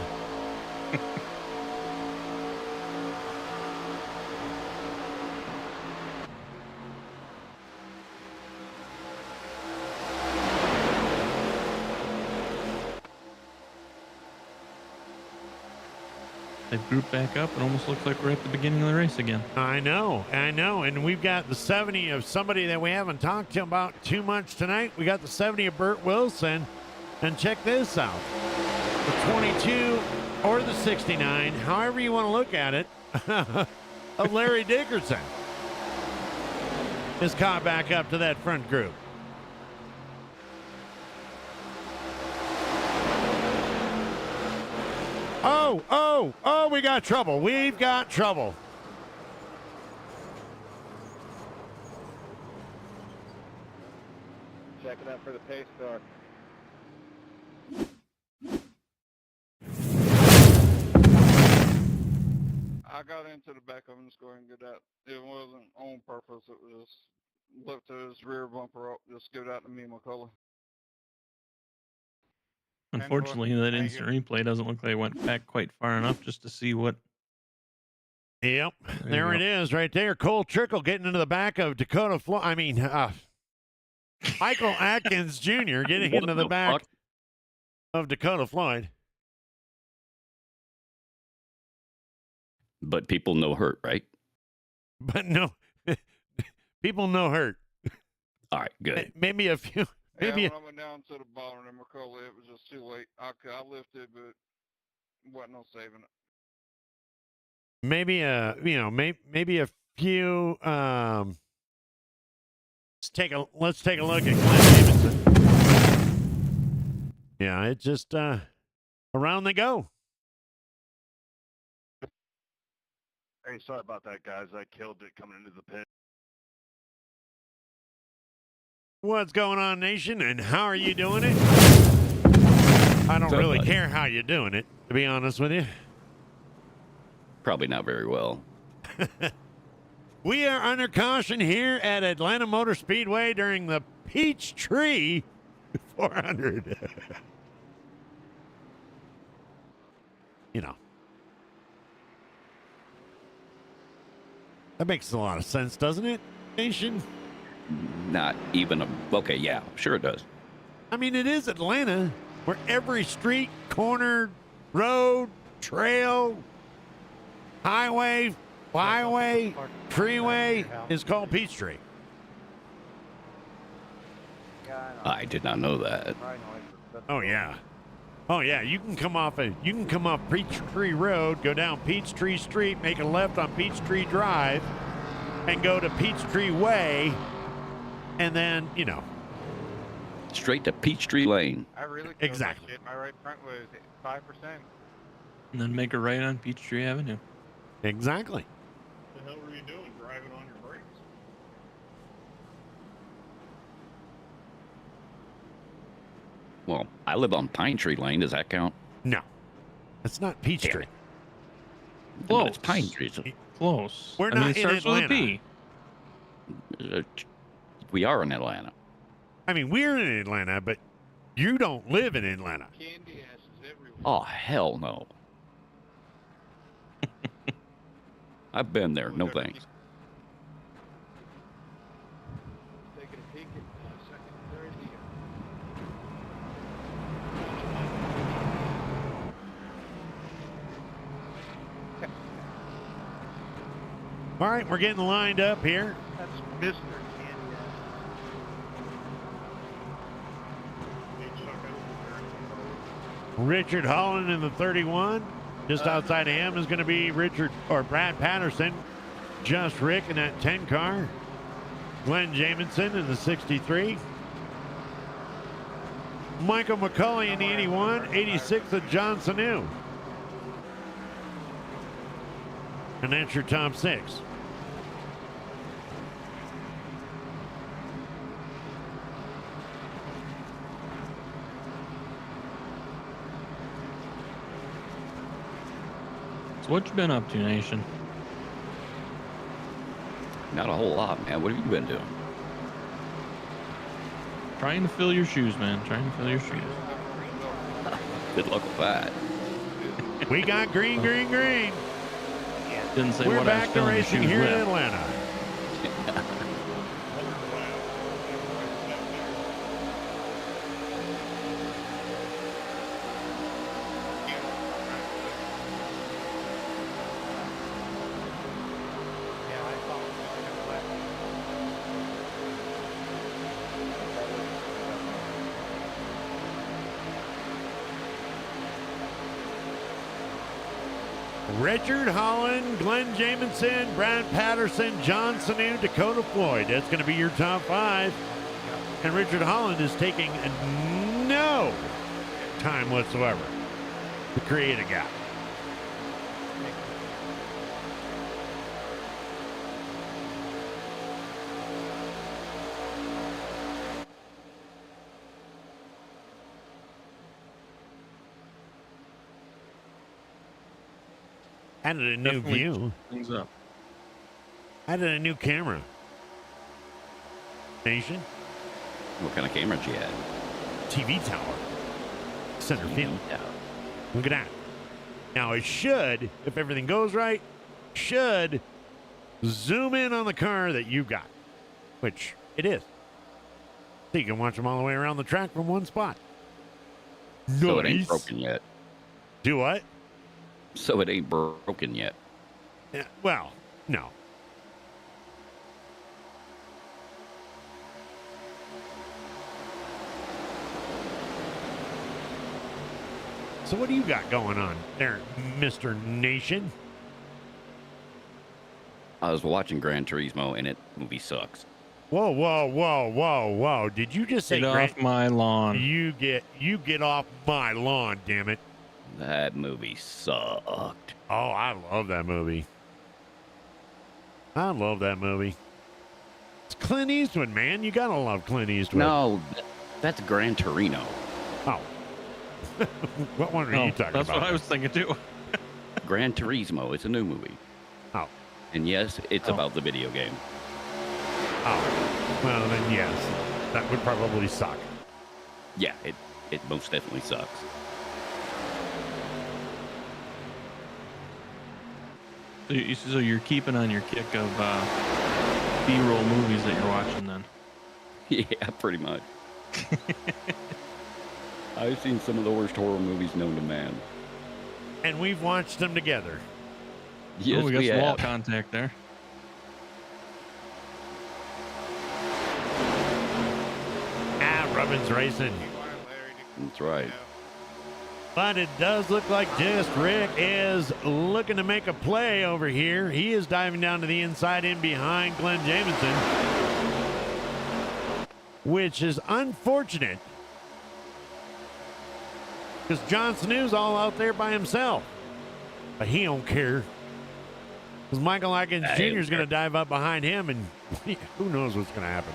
They've grouped back up. It almost looks like we're at the beginning of the race again. I know. And we've got the 70 of somebody that we haven't talked to about too much tonight. We got the 70 of Burt Wilson. And check this out. The 22 or the 69, however you want to look at it, of Larry Dickerson is caught back up to that front group. Oh, we got trouble. We've got trouble. Checking out for the pace car. I got into the back of him just going to get out. It wasn't on purpose. It was just lifted his rear bumper up, just give out to me, McCullough. Unfortunately, that Thank instant replay doesn't look like it went back quite far enough just to see what. Yep, There there you it go. is right there. Cole Trickle getting into the back of Dakota Michael Atkins Jr. getting What into the back fuck? of Dakota Floyd. But people no hurt, right? But no, people no hurt. All right, good. Maybe a few. Maybe Yeah, when I went down to the bottom of McCullough, it was just too late. I lifted, but wasn't no saving it. maybe a maybe a few. Let's take a look at Glenn Davidson. Yeah, it just around they go. Hey, sorry about that, guys. I killed it coming into the pit. What's going on, nation? And how are you doing it? I don't What's up, really buddy? care how you're doing it, to be honest with you. Probably not very well. We are under caution here at Atlanta Motor Speedway during the Peachtree 400. You know. That makes a lot of sense, doesn't it, nation? Not even a. Okay, yeah, sure it does. I mean, it is Atlanta, where every street, corner, road, trail, highway, byway, freeway is called Peachtree. Yeah, I know. I did not know that. Probably noise, but Oh yeah. Oh yeah, you can come off Peachtree Road, go down Peachtree Street, make a left on Peachtree Drive, and go to Peachtree Way, and then, you know. Straight to Peachtree Lane. I really killed Exactly. that shit. My right front was 5%. And then make a right on Peachtree Avenue. Exactly. What the hell were you doing? Driving on your brakes? Well, I live on Pine Tree Lane. Does that count? No. It's not Peachtree. No, it's Close. Pine Tree. Close. We're I mean, not it in starts with a Atlanta. P. We are in Atlanta. I mean, we're in Atlanta, but you don't live in Atlanta. Candy asses everywhere. Oh, hell no. I've been there. No thanks. Taking a peek at second, third here. All right, we're getting lined up here. That's Mr. Candy asses. Richard Holland in the 31. Just outside of him is going to be Brad Patterson. Just Rick in that 10 car. Glenn Jamison in the 63. Michael McCulley in the 81. 86 of John Sanu. And that's your top 6. So what you been up to, Nation? Not a whole lot, man. What have you been doing? Trying to fill your shoes, man. Trying to fill your shoes. Good luck with that. We got green, green, green. Didn't say We're what I was back to filling the racing shoes here in with. Atlanta. Richard Holland, Glenn Jamison, Brad Patterson, John Sanu, Dakota Floyd. That's going to be your top 5. And Richard Holland is taking no time whatsoever to create a gap. Added a new Definitely view. Things up. Added a new camera. Nation. What kind of camera did you add? TV tower. Center field. Yeah. Look at that. Now it should, if everything goes right, should zoom in on the car that you got, which it is. So you can watch them all the way around the track from one spot. So it ain't Nice. broken yet. Do what? So it ain't broken yet. Yeah, well, no. So what do you got going on there, Mr. Nation? I was watching Gran Turismo and it movie sucks. Whoa, whoa, whoa, whoa, whoa. Did you just say Get off my lawn. You get off my lawn, damn it. That movie sucked. Oh, I love that movie. I love that movie. It's Clint Eastwood, man. You gotta love Clint Eastwood. No, that's Gran Torino. Oh. What one are Oh, you talking that's about? what I was thinking too. Gran Turismo. It's a new movie. Oh. And yes, it's Oh. about the video game. Oh. Well, then yes. That would probably suck. Yeah, it most definitely sucks. So you're keeping on your kick of B-roll movies that you're watching then. Yeah, pretty much. I've seen some of the worst horror movies known to man. and we've watched them together. Oh, we got some wall contact there. Robin's racing. That's right. But it does look like just Rick is looking to make a play over here. He is diving down to the inside in behind Glenn Jamison, which is unfortunate because John Snoo's all out there by himself. But he don't care because Michael Atkins Jr. is going to dive up behind him, and who knows what's going to happen.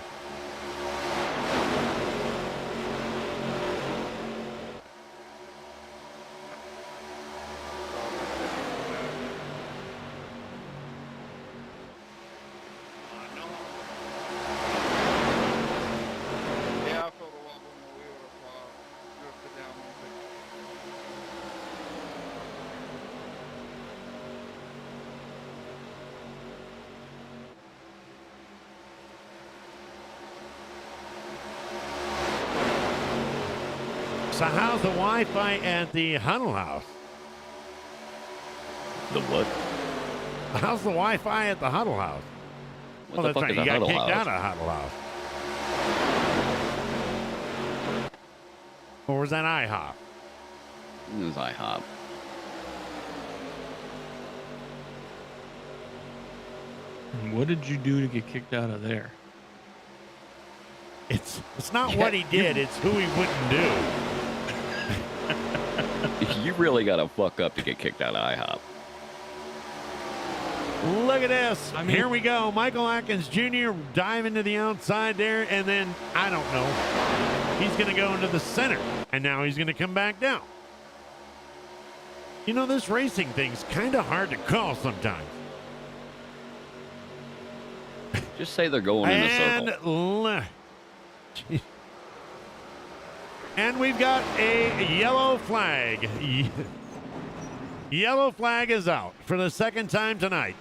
So how's the Wi-Fi at the Huddle House? The what? How's the Wi-Fi at the Huddle House? What the fuck right. is You a got Huddle kicked House? out of Huddle House. Or was that IHOP? It was IHOP. And what did you do to get kicked out of there? It's not what he did, it's who he wouldn't do. You really got to fuck up to get kicked out of IHOP. Look at this. Here we go. Michael Atkins Jr. diving to the outside there, and then, I don't know, he's going to go into the center, and now he's going to come back down. You know, this racing thing's kind of hard to call sometimes. Just say they're going in a circle. And we've got a yellow flag. Yellow flag is out for the second time tonight.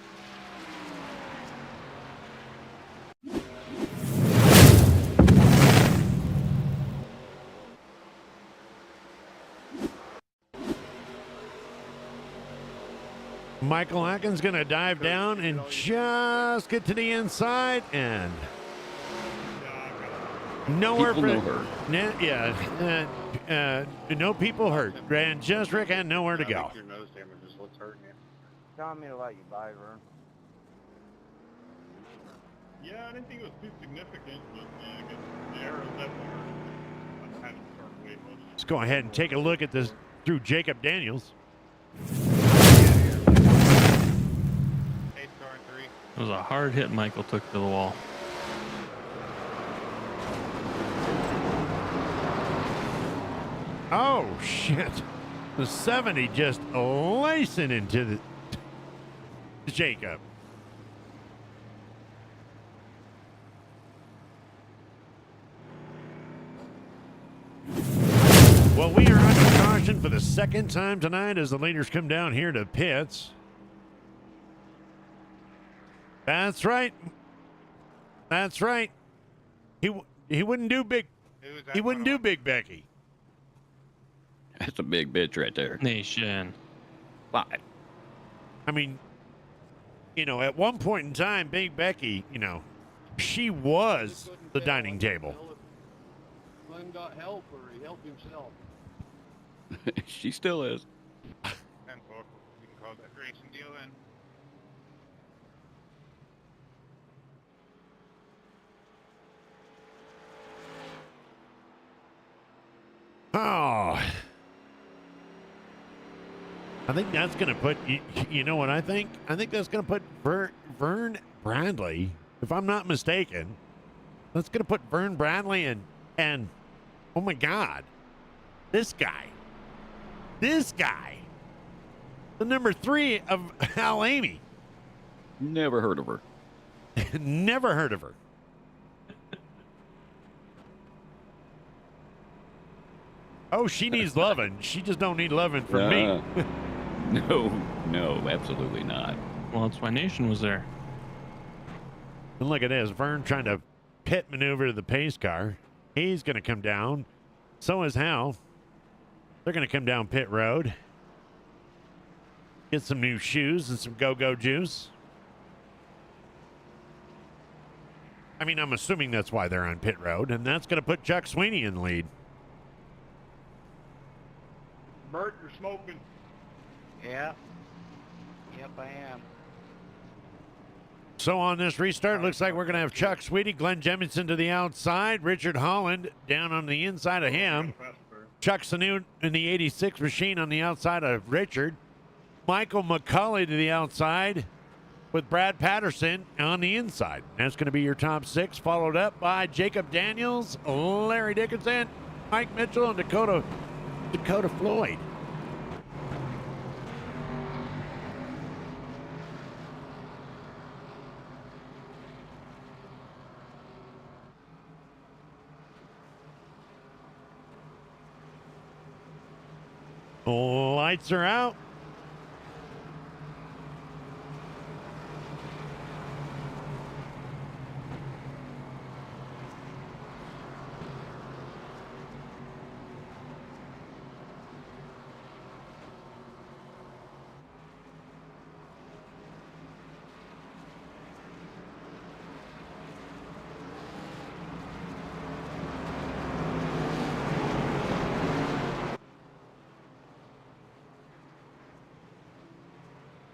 Michael Atkins going to dive down and just get to the inside and nowhere People for no hurt. no people hurt. And just Rick had nowhere to go. Your nose damage is what's hurting you. Telling me to let you buy, Vern. Yeah, I didn't think it was too significant, but yeah, I guess the arrows definitely hurt. I'm kind of starting way much. Let's go ahead and take a look at this through Jacob Daniels. It was a hard hit Michael took to the wall. Oh, shit. The 70 just lacing into the Jacob. Well, we are under caution for the second time tonight as the leaders come down here to pits. That's right. That's right. He wouldn't do big. He wouldn't do Big Becky. That's a big bitch right there. Nation. Five. I mean, you know, at one point in time, Big Becky, you know, she was the dining table. Glenn got help or he helped himself. She still is. 10-4. We can call that racing deal then. Oh. I think that's going to put, you know what I think? I think that's going to put Vern Bradley, if I'm not mistaken, that's going to put Vern Bradley and oh my God, this guy, the number 3 of Al Amy. Never heard of her. Never heard of her. Oh, she needs loving. She just don't need loving from me. No, absolutely not. Well, that's why Nation was there. And look at this. Vern trying to pit maneuver the pace car. He's going to come down. So is Hal. They're going to come down pit road. Get some new shoes and some go-go juice. I mean, I'm assuming that's why they're on pit road, and that's going to put Chuck Sweeney in the lead. Bert, you're smoking. Yeah. Yep, I am. So on this restart, looks like we're going to have Chuck Sweeney, Glenn Jemison to the outside, Richard Holland down on the inside of him, Chuck Sanu in the 86 machine on the outside of Richard, Michael McCauley to the outside with Brad Patterson on the inside. That's going to be your top six, followed up by Jacob Daniels, Larry Dickinson, Mike Mitchell, and Dakota Floyd. Lights are out.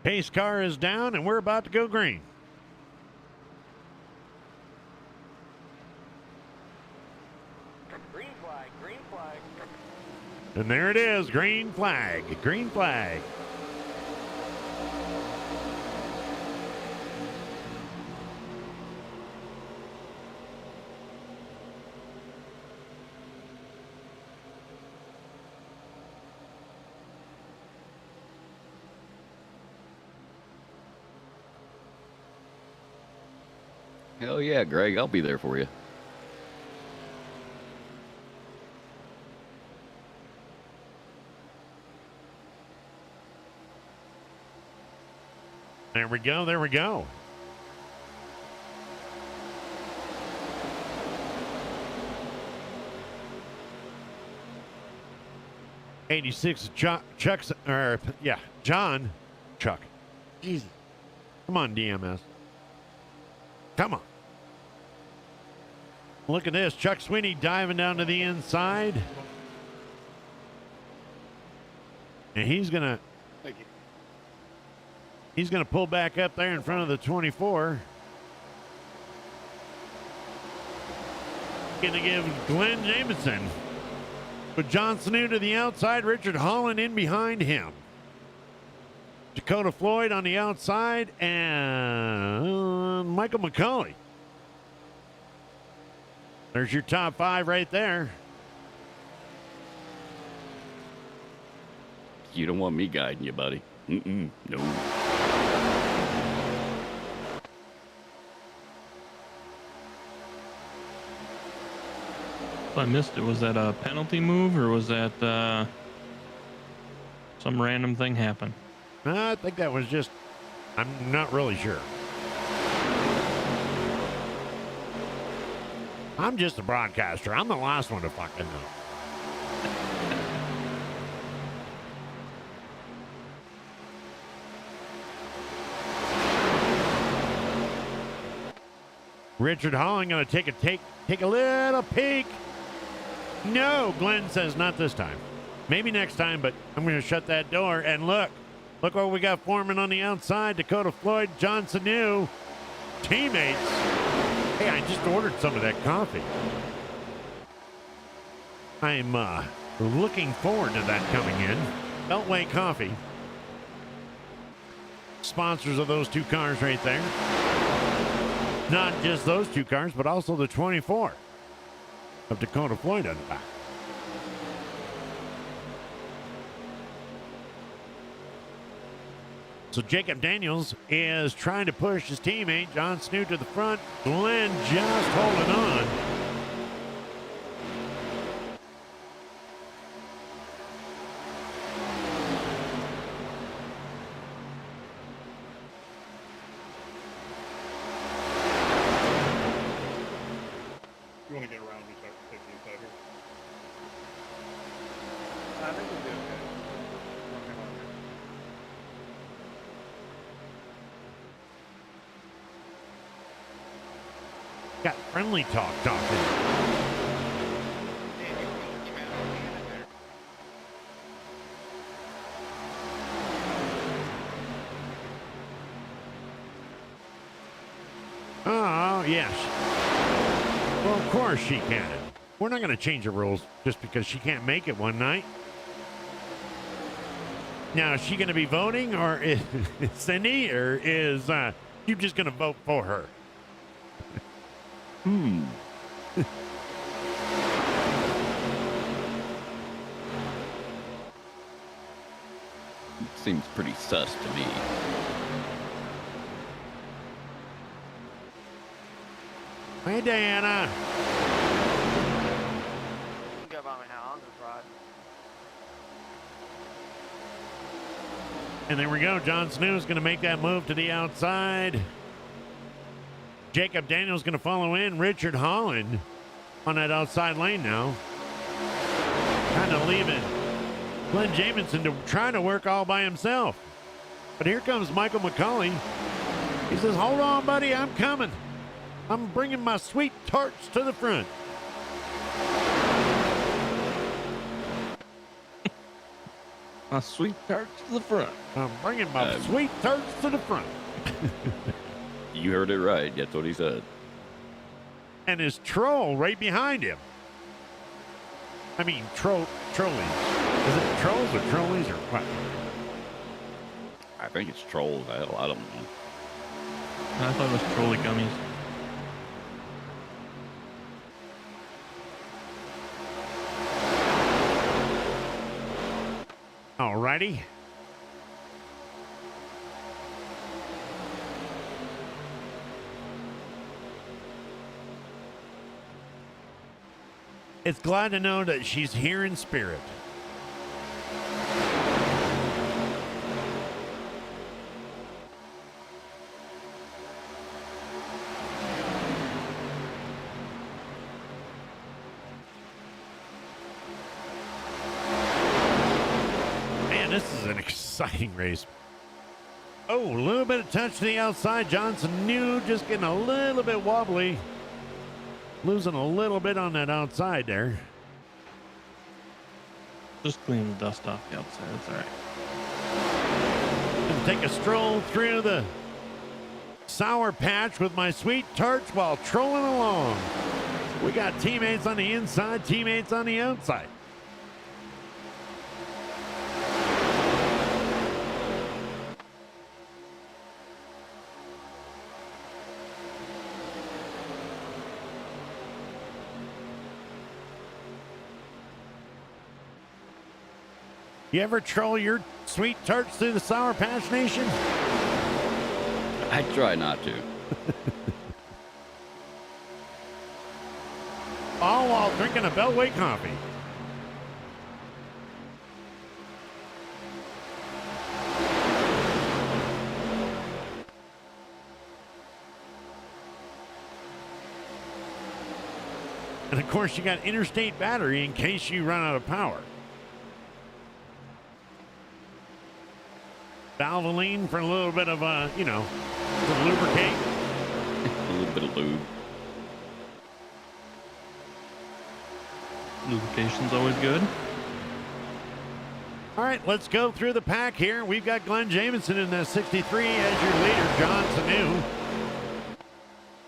Pace car is down, and we're about to go green. Green flag, green flag. And there it is, green flag, green flag. Hell yeah, Greg. I'll be there for you. There we go, there we go. '86 Chuck, John Chuck. Easy. Come on, DMS. Come on. Look at this. Chuck Sweeney diving down to the inside. And he's going to Thank you. He's going to pull back up there in front of the 24. Going to give Glenn Jameson with John Sanu to the outside, Richard Holland in behind him. Dakota Floyd on the outside, and Michael McCauley. There's your top five right there. You don't want me guiding you, buddy. No. I missed it. Was that a penalty move, or was that some random thing happen? I think that was just, I'm not really sure. I'm just a broadcaster. I'm the last one to fucking know. Richard Holland going to take a little peek. No, Glenn says not this time. Maybe next time, but I'm going to shut that door. And look what we got forming on the outside. Dakota Floyd, John Sanu, teammates. Hey, I just ordered some of that coffee. I'm looking forward to that coming in. Beltway Coffee. Sponsors of those two cars right there. Not just those two cars, but also the 24 of Dakota Floyd on the back. So Jacob Daniels is trying to push his teammate, John Snoot, to the front. Glenn just holding on. You want to get around and start taking inside here? I think we'll be okay. Got friendly talk talking. Oh, yes. Well, of course she can. We're not going to change the rules just because she can't make it one night. Now, is she going to be voting, or is Cindy, or is you just going to vote for her? Seems pretty sus to me. Hey, Diana. You can go by me now. I'm just riding. And there we go. Jon Snoo's going to make that move to the outside. Jacob Daniels going to follow in. Richard Holland on that outside lane now. Kind of leaving Glenn Jamison to try to work all by himself. But here comes Michael McCauley. He says, hold on, buddy. I'm coming. I'm bringing my sweet tarts to the front. My sweet tarts to the front. I'm bringing my sweet tarts to the front. You heard it right. That's what he said. And his troll right behind him. I mean, trolleys. Is it trolls or trolleys or what? I think it's trolls. I don't know. I thought it was trolley gummies. Alrighty. It's glad to know that she's here in spirit. Man, this is an exciting race. Oh, a little bit of touch to the outside. Johnson New just getting a little bit wobbly. Losing a little bit on that outside there. Just clean the dust off the outside. That's all right. Gonna take a stroll through the Sour Patch with my sweet tarts while trolling along. We got teammates on the inside, teammates on the outside. You ever troll your sweet tarts through the Sour Patch Nation? I try not to. All while drinking a Beltway coffee. And of course, you got interstate battery in case you run out of power. Valvoline for a little bit of, to lubricate. A little bit of lube. Lubrication's always good. All right, let's go through the pack here. We've got Glenn Jamison in the 63 as your leader, John Sanu.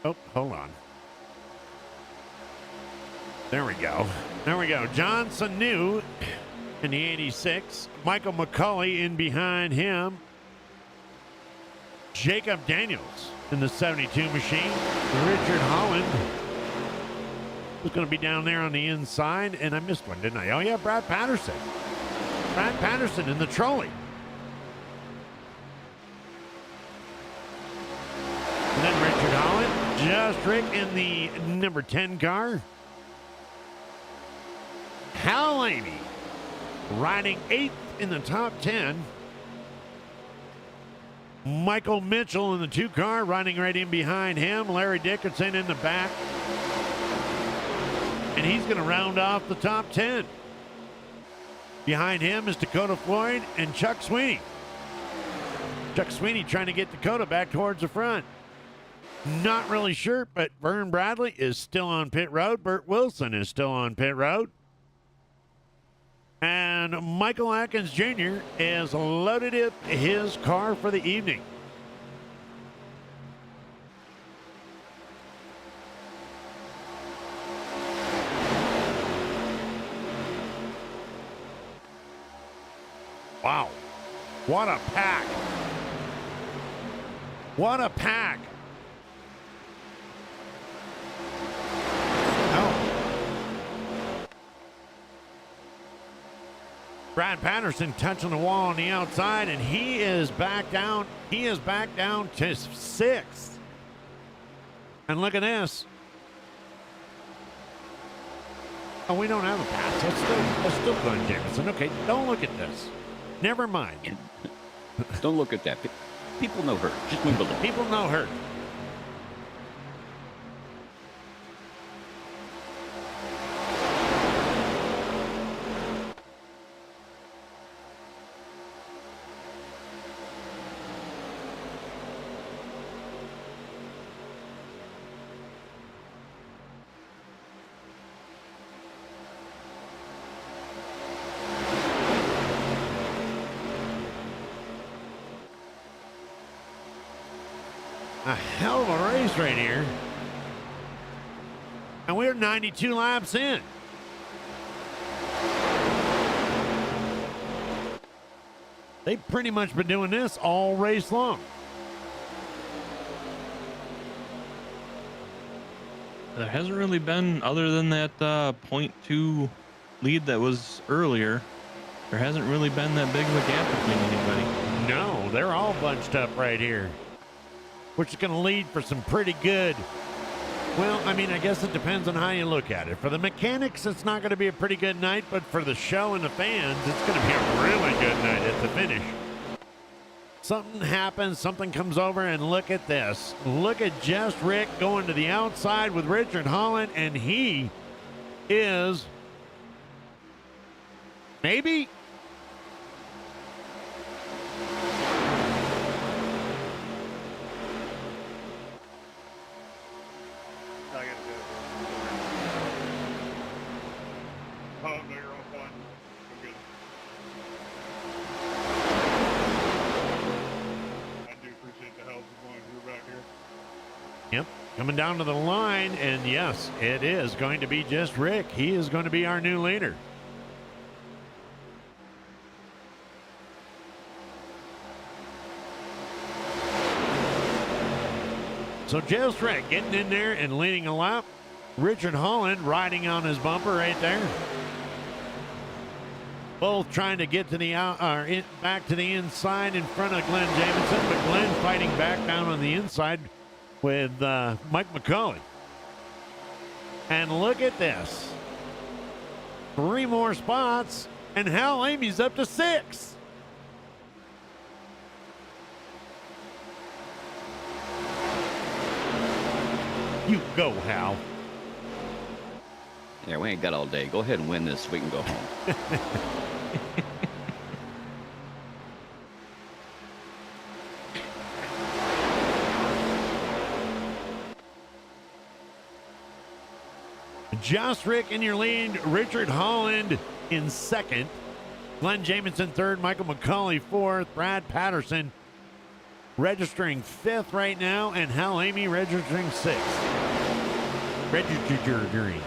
Oh, hold on. There we go. There we go. John Sanu in the 86. Michael McCauley in behind him. Jacob Daniels in the 72 machine. Richard Holland was going to be down there on the inside, and I missed one, didn't I? Oh, yeah, Brad Patterson. Brad Patterson in the trolley. And then Richard Holland, just Rick in the number 10 car. Hal Amy riding 8th in the top 10. Michael Mitchell in the 2 car, riding right in behind him. Larry Dickerson in the back. And he's going to round off the top 10. Behind him is Dakota Floyd and Chuck Sweeney. Chuck Sweeney trying to get Dakota back towards the front. Not really sure, but Vern Bradley is still on pit road. Burt Wilson is still on pit road. And Michael Atkins Jr. is loaded up his car for the evening. Wow. What a pack. What a pack. Brad Patterson touching the wall on the outside, and he is back down. He is back down to 6th. And look at this. Oh, we don't have a pass. That's still Glenn Jameson. Okay, don't look at this. Never mind. Don't look at that. People know her. Just move a little. People know her. A hell of a race right here. And we're 92 laps in. They've pretty much been doing this all race long. There hasn't really been, other than that 0.2 lead that was earlier, there hasn't really been that big of a gap between anybody. No, they're all bunched up right here, which is going to lead for some pretty good. Well, I mean, I guess it depends on how you look at it. For the mechanics, it's not going to be a pretty good night, but for the show and the fans, it's going to be a really good night at the finish. Something happens, something comes over, and look at this. Look at Just Rick going to the outside with Richard Holland, and he is maybe coming down to the line, and yes, it is going to be Just Rick. He is going to be our new leader. So Just Rick getting in there and leading a lap. Richard Holland riding on his bumper right there. Both trying to get to the back to the inside in front of Glenn Jameson, but Glenn fighting back down on the inside with Mike McCauley. And look at this. 3 more spots, and Hal Amy's up to 6. You go, Hal. Yeah, we ain't got all day. Go ahead and win this so we can go home. Just Rick in your lead, Richard Holland in 2nd, Glenn Jameson 3rd, Michael McCauley 4th, Brad Patterson registering 5th right now, and Hal Amy registering 6th. Registering.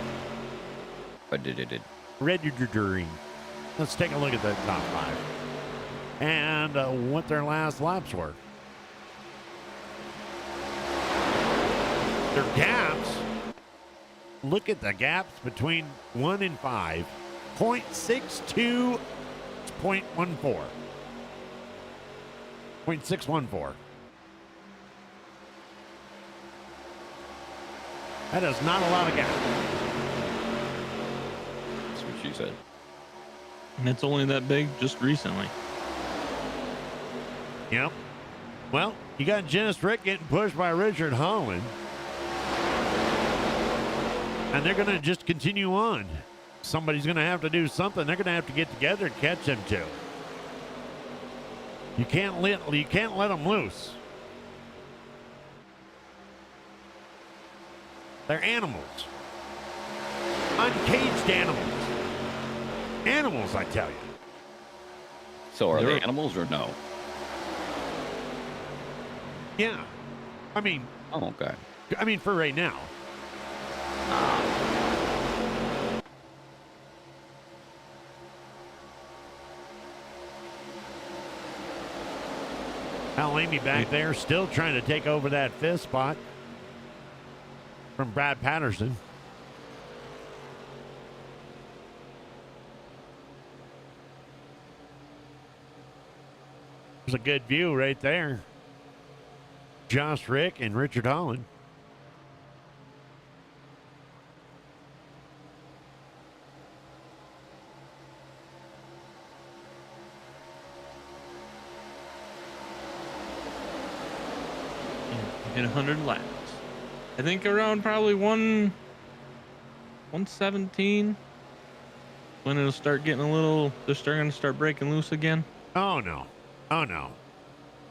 Registering. Let's take a look at the top 5 and what their last laps were. Their gaps. Look at the gaps between 1 and 5. 0.62, 0.14. 0.614. That is not a lot of gap. That's what she said. And it's only that big just recently. Yep. Well, you got Just Rick getting pushed by Richard Holland. And they're going to just continue on. Somebody's going to have to do something. They're going to have to get together and catch them too. You can't let them loose. They're animals. Uncaged animals. Animals, I tell you. So are they animals or no? Yeah. I mean, Oh, okay. I mean, for right now. Al Amy back there still trying to take over that fifth spot from Brad Patterson. There's a good view right there. Josh Rick and Richard Holland. In 100 laps. I think around probably 117 when it'll start getting a little, they're starting to start breaking loose again. Oh no. Oh no.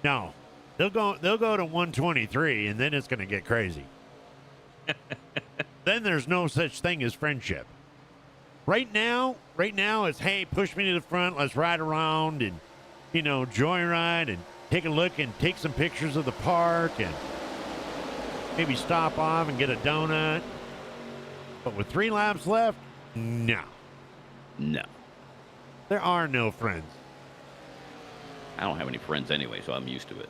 No. They'll go to 123 and then it's going to get crazy. Then there's no such thing as friendship. Right now it's, hey, push me to the front, let's ride around and, you know, joyride and take a look and take some pictures of the park and maybe stop off and get a donut. But with 3 laps left, no. No. There are no friends. I don't have any friends anyway, so I'm used to it.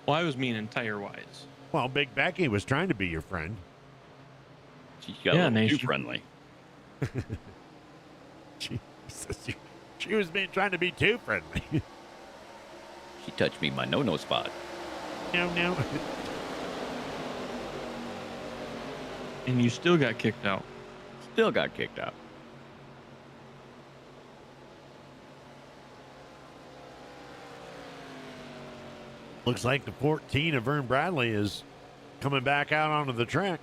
Well, I was meaning tire-wise. Well, Big Becky was trying to be your friend. She got a little too friendly. She was trying to be too friendly. She touched me in my no-no spot. No. And you still got kicked out. Still got kicked out. Looks like the 14 of Vern Bradley is coming back out onto the track.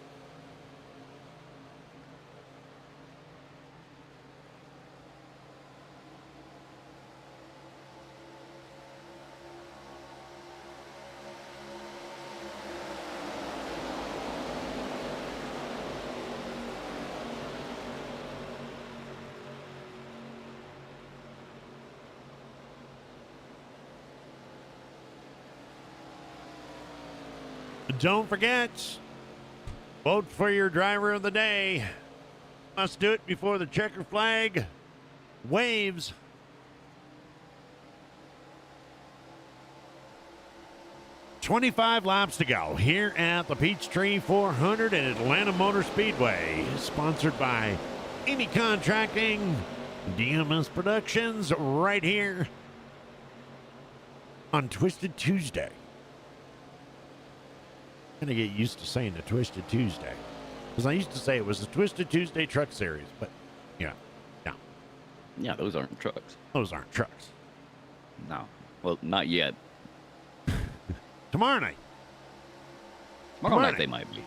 Don't forget, vote for your driver of the day. Must do it before the checker flag waves. $25 laps to go here at the Peachtree 400 at Atlanta Motor Speedway. Sponsored by Amy Contracting, DMS Productions, right here on Twisted Tuesday. I'm going to get used to saying the Twisted Tuesday. Because I used to say it was the Twisted Tuesday Truck Series. But, yeah. Yeah, those aren't trucks. Those aren't trucks. No. Well, not yet. Tomorrow night. Tomorrow night they might be.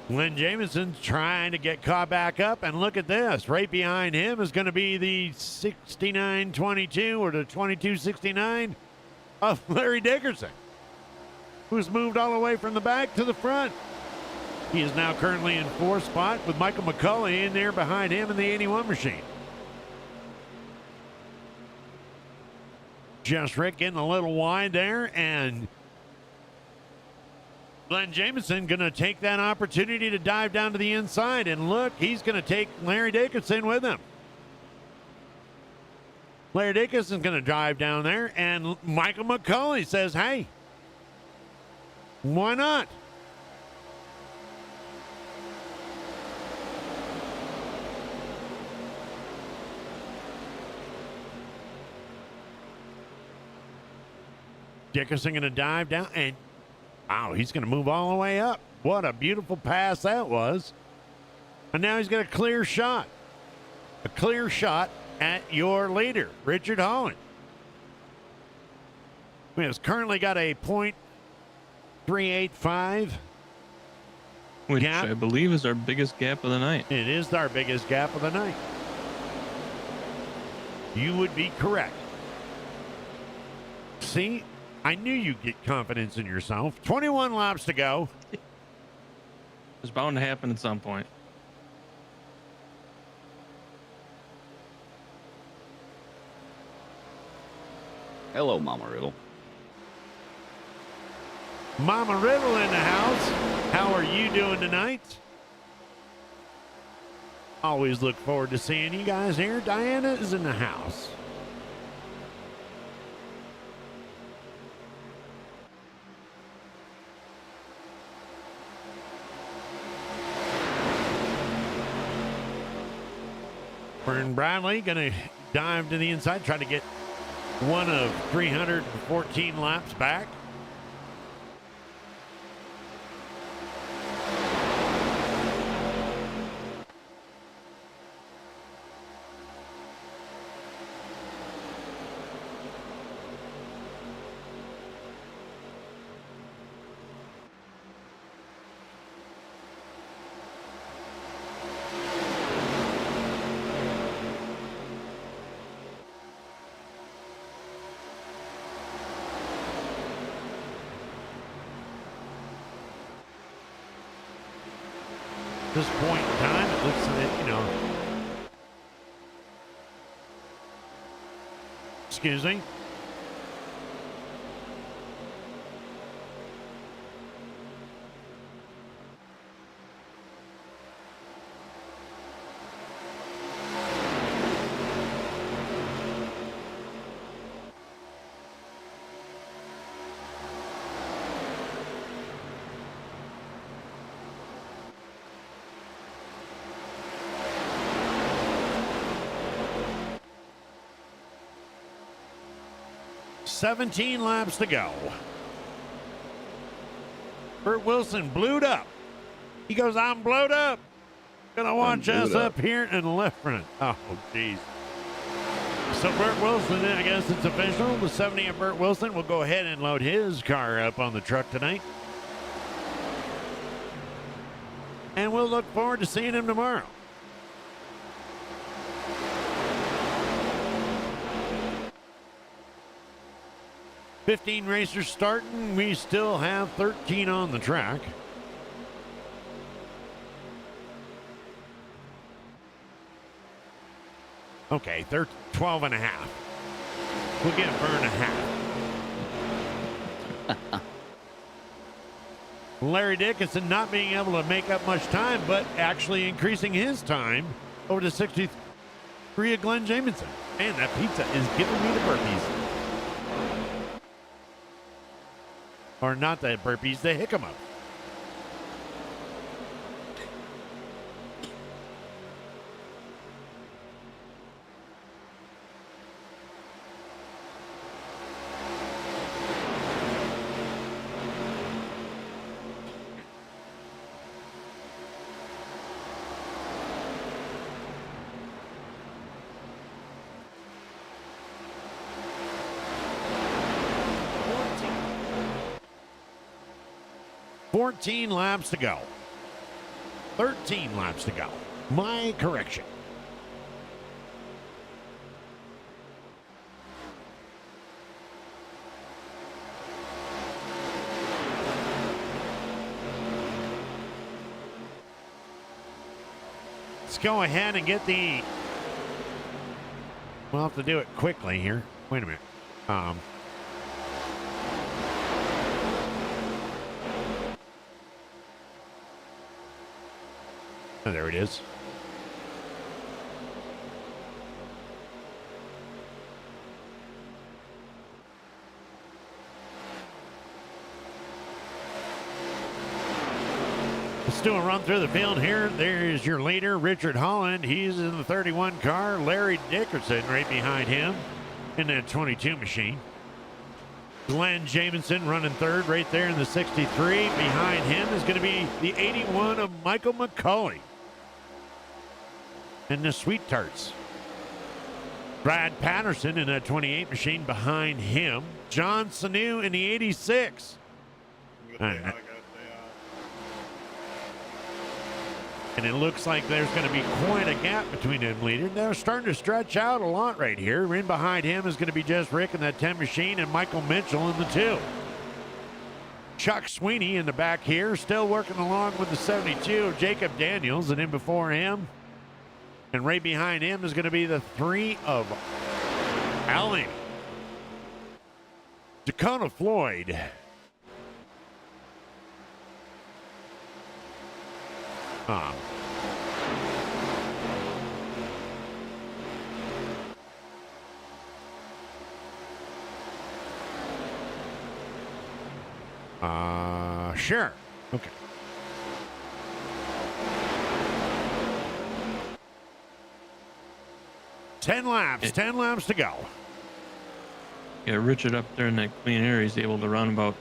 Glenn Jameson's trying to get caught back up, and look at this. Right behind him is going to be the 6922 or the 2269 of Larry Dickerson, who's moved all the way from the back to the front. He is now currently in 4th spot with Michael McCulley in there behind him in the 81 machine. Just Rick getting a little wide there, and Glenn Jameson going to take that opportunity to dive down to the inside. And look, he's going to take Larry Dickinson with him. Larry Dickinson's going to drive down there. And Michael McCulley says, hey, why not? Dickinson going to dive down and wow, he's going to move all the way up. What a beautiful pass that was. And now he's got a clear shot. A clear shot at your leader, Richard Holland. We have currently got a .385. Which gap. I believe is our biggest gap of the night. It is our biggest gap of the night. You would be correct. See, I knew you'd get confidence in yourself. 21 laps to go. It's bound to happen at some point. Hello, Mama Riddle. Mama Riddle in the house. How are you doing tonight? Always look forward to seeing you guys here. Diana is in the house. Vern Bradley going to dive to the inside, try to get one of 314 laps back. This point in time, it looks like, excuse me. $17 laps to go. Burt Wilson blued up. He goes, I'm blowed up. Gonna watch us up here in the left front. Oh, geez. So Burt Wilson, I guess it's official. The 70 of Burt Wilson will go ahead and load his car up on the truck tonight. And we'll look forward to seeing him tomorrow. $15 racers starting. We still have 13 on the track. Okay, 12 and a half. We'll give Vern a half. Larry Dickinson not being able to make up much time, but actually increasing his time over to 63 of Glenn Jamison. Man, that pizza is giving me the burpees. Or not the burpees, the hiccup. 14 laps to go. 13 laps to go. My correction. Let's go ahead and get the... We'll have to do it quickly here. Wait a minute. Oh, there it is. Let's do a run through the field here. There's your leader, Richard Holland. He's in the 31 car. Larry Dickerson right behind him in that 22 machine. Glenn Jamison running third right there in the 63. Behind him is going to be the 81 of Michael McCauley. And the Sweet Tarts. Brad Patterson in that 28 machine behind him. John Sanu in the 86. And it looks like there's going to be quite a gap between them leaders. They're starting to stretch out a lot right here. In behind him is going to be just Rick in that 10 machine and Michael Mitchell in the 2. Chuck Sweeney in the back here, still working along with the 72 of Jacob Daniels. And in before him, and right behind him is going to be the 3 of Allen. Dakota Floyd. Sure. Okay. Ten laps to go. Yeah, Richard up there in that clean air, he's able to run about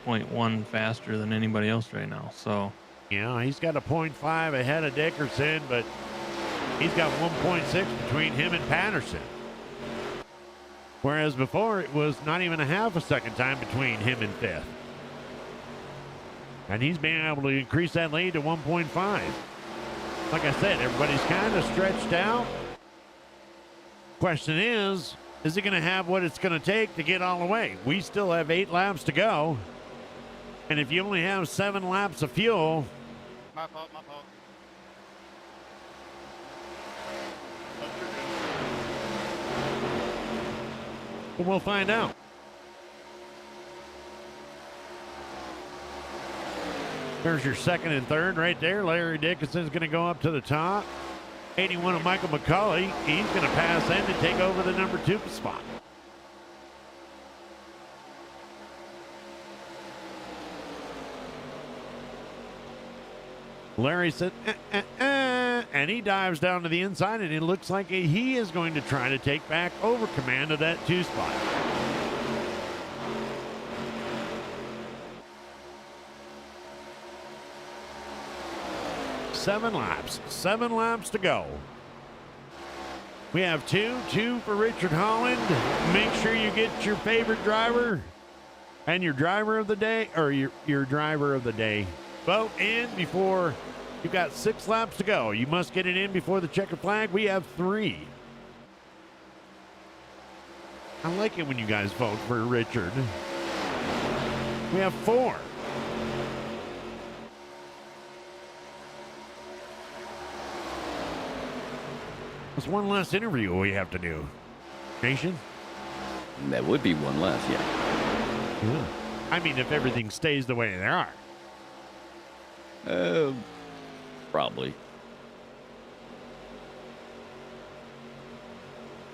0.1 faster than anybody else right now. So yeah, he's got a 0.5 ahead of Dickerson, but he's got 1.6 between him and Patterson. Whereas before it was not even a half a second time between him and fifth. And he's being able to increase that lead to 1.5. Like I said, everybody's kind of stretched out. Question is he going to have what it's going to take to get all the way? We still have 8 laps to go. And if you only have 7 laps of fuel. My fault. We'll find out. There's your second and third right there. Larry Dickinson's going to go up to the top. 81 of Michael McCauley. He's going to pass in and take over the number 2 spot. Larry said, and he dives down to the inside, and it looks like he is going to try to take back over command of that 2 spot. Seven laps to go. We have two for Richard Holland. Make sure you get your favorite driver and your driver of the day, or your driver of the day. Vote in before you've got 6 laps to go. You must get it in before the checkered flag. We have 3. I like it when you guys vote for Richard. We have 4. There's one less interview we have to do. Nation? That would be one less, yeah. I mean, if everything stays the way they are. Probably.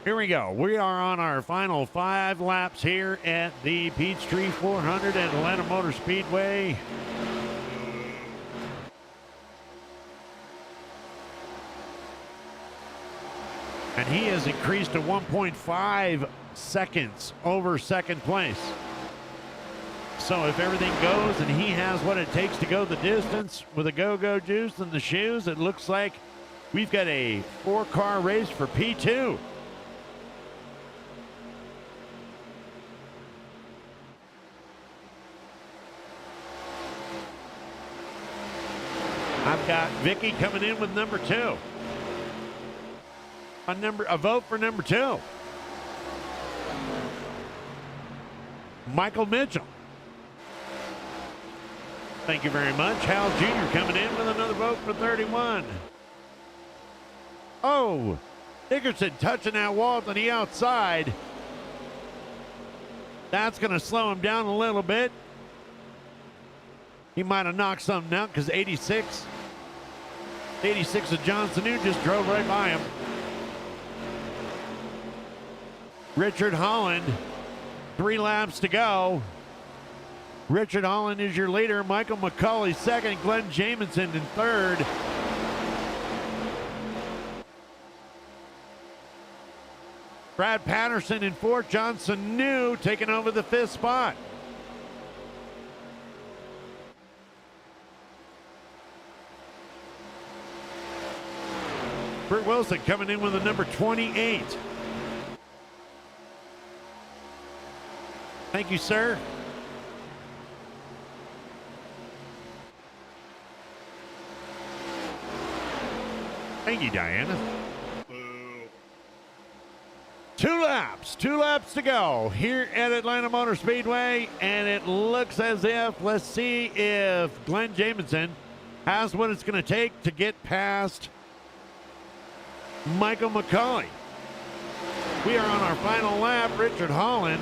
Here we go. We are on our final 5 laps here at the Peachtree 400 at Atlanta Motor Speedway. And he has increased to 1.5 seconds over second place. So if everything goes and he has what it takes to go the distance with a go-go juice and the shoes, it looks like we've got a 4-car race for P2. I've got Vicky coming in with number 2. A vote for number 2. Michael Mitchell. Thank you very much. Hal Jr. coming in with another vote for 31. Oh, Dickerson touching that wall to the outside. That's going to slow him down a little bit. He might have knocked something out because 86 of Johnson who just drove right by him. Richard Holland, 3 laps to go. Richard Holland is your leader. Michael McCauley second. Glenn Jamison in third. Brad Patterson in fourth. Johnson New taking over the 5th spot. Bert Wilson coming in with the number 28. Thank you, sir. Thank you, Diana. Boo. 2 laps to go here at Atlanta Motor Speedway, and it looks as if, let's see if Glenn Jamison has what it's going to take to get past Michael McCauley. We are on our final lap. Richard Holland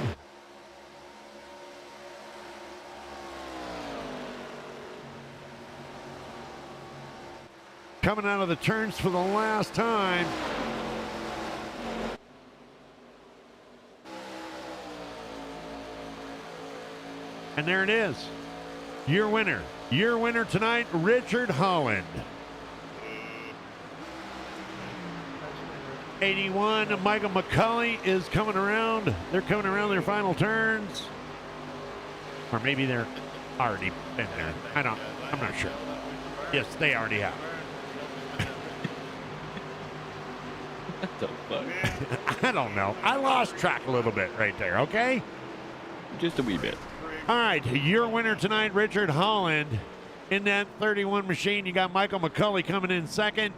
coming out of the turns for the last time. And there it is. Your winner. Your winner tonight, Richard Holland. 81, Michael McCauley is coming around. They're coming around their final turns. Or maybe they're already been there. I'm not sure. Yes, they already have. What the fuck? I don't know. I lost track a little bit right there, okay? Just a wee bit. All right, your winner tonight, Richard Holland. In that 31 machine, you got Michael McCauley coming in second.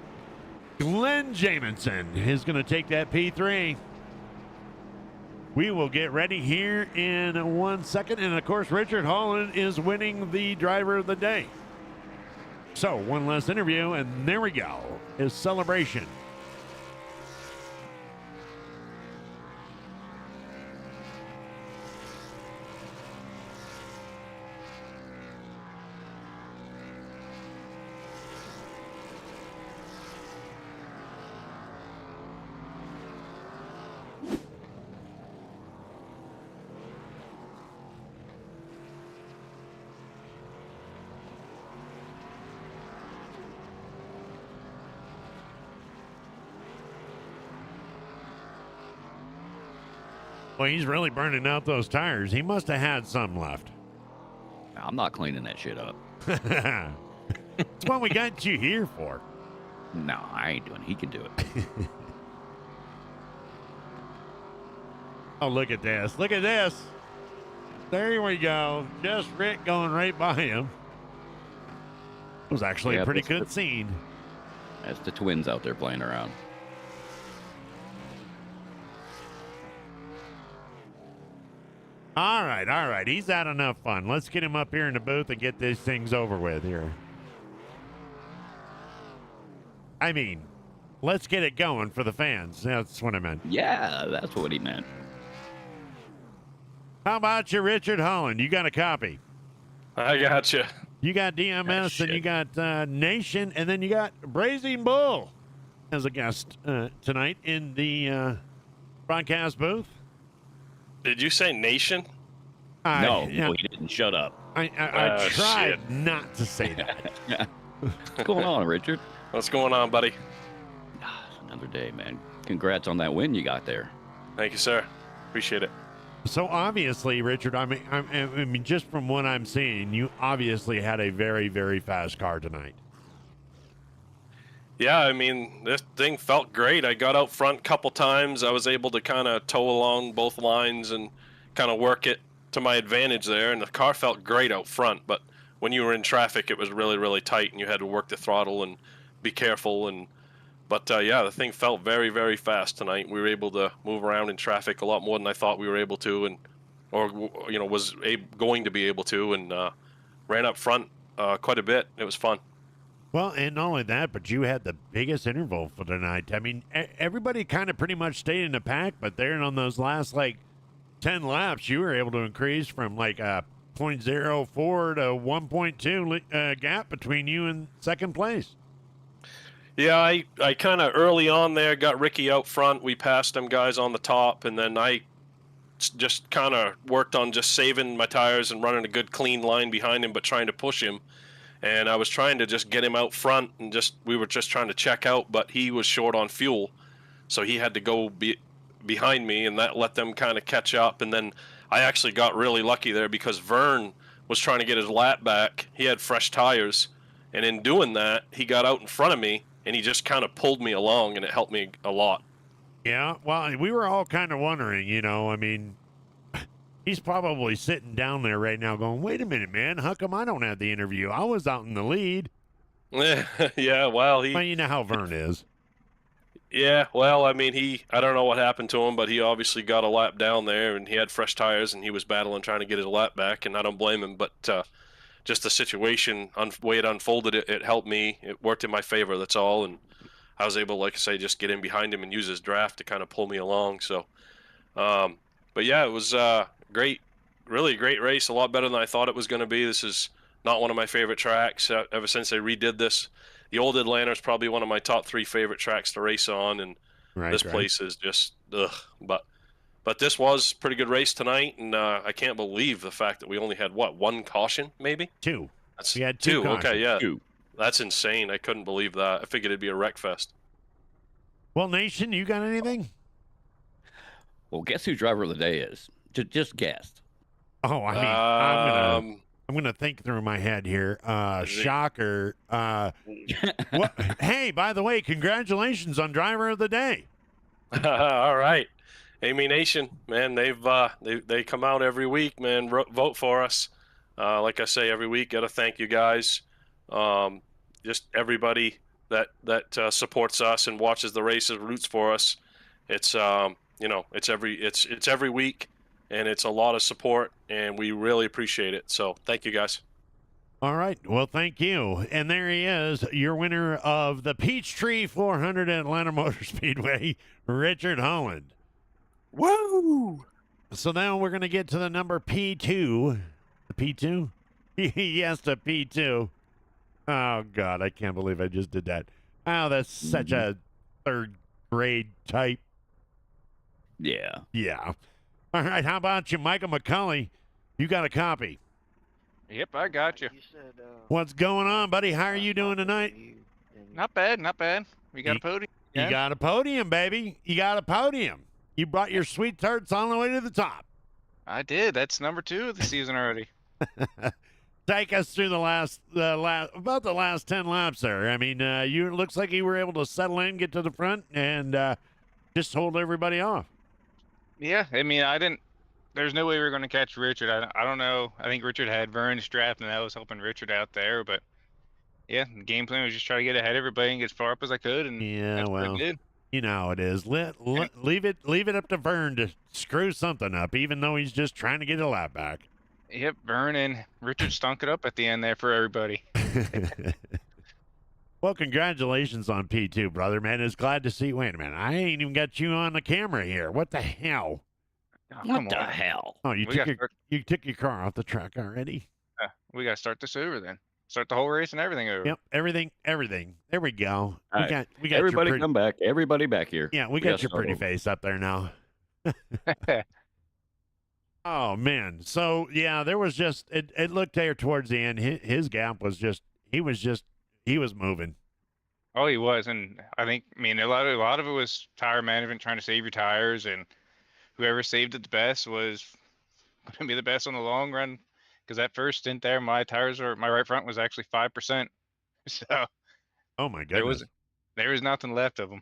Glenn Jamison is going to take that P3. We will get ready here in 1 second. And, of course, Richard Holland is winning the driver of the day. So, one last interview, and there we go. His celebration. Well, he's really burning out those tires. He must have had some left. I'm not cleaning that shit up. That's what we got you here for. No, I ain't doing it. He can do it. Oh, look at this. Look at this. There we go. Just Rick going right by him. It was actually a pretty good scene. That's the twins out there playing around. All right. He's had enough fun. Let's get him up here in the booth and get these things over with here. I mean, let's get it going for the fans. That's what I meant. Yeah, that's what he meant. How about you, Richard Holland? You got a copy. I got you. You got DMS and you got Nation, and then you got Brazen Bull as a guest tonight in the broadcast booth. Did you say Nation? No, he didn't. Shut up. I tried not to say that. What's going on, Richard? What's going on, buddy? Another day, man. Congrats on that win you got there. Thank you, sir. Appreciate it. So obviously, Richard, I mean, just from what I'm seeing, you obviously had a very, very fast car tonight. Yeah, I mean, this thing felt great. I got out front a couple times. I was able to kind of tow along both lines and kind of work it to my advantage there, and the car felt great out front. But when you were in traffic, it was really, really tight, and you had to work the throttle and be careful. But yeah, the thing felt very, very fast tonight. We were able to move around in traffic a lot more than I thought we were able to, or was going to be able to, and ran up front quite a bit. It was fun. Well, and not only that, but you had the biggest interval for tonight. I mean, everybody kind of pretty much stayed in the pack, but there on those last, 10 laps, you were able to increase from, 0.04 to 1.2 gap between you and second place. Yeah, I kind of early on there got Ricky out front. We passed them guys on the top, and then I just kind of worked on just saving my tires and running a good clean line behind him, but trying to push him. And I was trying to just get him out front, and we were just trying to check out, but he was short on fuel, so he had to go behind me, and that let them kind of catch up. And then I actually got really lucky there because Vern was trying to get his lap back. He had fresh tires, and in doing that, he got out in front of me, and he just kind of pulled me along, and it helped me a lot. Yeah, well, we were all kind of wondering, I mean, He's probably sitting down there right now going, wait a minute, man. How come I don't have the interview? I was out in the lead. Yeah, well, Well, you know how Vern is. Yeah, well, I mean, I don't know what happened to him, but he obviously got a lap down there, and he had fresh tires, and he was battling trying to get his lap back, and I don't blame him, but just the situation, way it unfolded, it helped me. It worked in my favor, that's all, and I was able, like I say, just get in behind him and use his draft to kind of pull me along, so, but yeah, it was great, really great race, a lot better than I thought it was going to be. This is not one of my favorite tracks ever since they redid this. The old Atlanta is probably one of my top 3 favorite tracks to race on, and this place is just ugh. But this was a pretty good race tonight, and I can't believe the fact that we only had one caution, maybe 2. That's we had 2 cautions. Okay, yeah, 2. That's insane. I couldn't believe that. I figured it'd be a wreck fest. Well, Nation, you got anything? Well, guess who driver of the day is? Just guessed. Oh, I mean, I'm gonna think through my head here. Shocker. What? Hey, by the way, congratulations on driver of the day. All right, Amy Nation, man, they come out every week, man. Vote for us. Like I say, every week, gotta thank you guys. Just everybody that supports us and watches the races, roots for us. It's it's every week. And it's a lot of support, and we really appreciate it. So thank you, guys. All right. Well, thank you. And there he is, your winner of the Peachtree 400 at Atlanta Motor Speedway, Richard Holland. Woo! So now we're going to get to the number P2. The P2? Yes, the P2. Oh, God, I can't believe I just did that. Oh, that's such a third grade type. Yeah. Yeah. All right, how about you, Michael McCulley? You got a copy. Yep, I got you. What's going on, buddy? How are you doing tonight? Not bad, not bad. We got a podium. You got a podium, baby. You got a podium. You brought your sweet tarts all the way to the top. I did. That's number 2 of the season already. Take us through the last 10 laps there. I mean, it looks like you were able to settle in, get to the front, and just hold everybody off. Yeah, I mean, there's no way we were going to catch Richard. I don't know. I think Richard had Vern's draft, and that was helping Richard out there. But yeah, the game plan was just try to get ahead of everybody and get as far up as I could. And that's what I did. You know how it is. Leave it up to Vern to screw something up, even though he's just trying to get a lap back. Yep, Vern and Richard stunk it up at the end there for everybody. Well, congratulations on P2, brother, man. It's glad to see. Wait a minute. I ain't even got you on the camera here. What the hell? Oh, what the hell? Oh, you took your car off the track already? We got to start this over then. Start the whole race and everything over. Yep, everything. There we go. All we got everybody come back. Everybody back here. Yeah, we got your pretty face up there now. Oh, man. So, yeah, there was just, it looked there towards the end. His gap was just, he was moving. Oh, he was. And I think, a lot of it was tire management, trying to save your tires, and whoever saved it the best was going to be the best on the long run. Because that first stint there, my right front was actually 5%. So, oh my goodness, there was nothing left of them.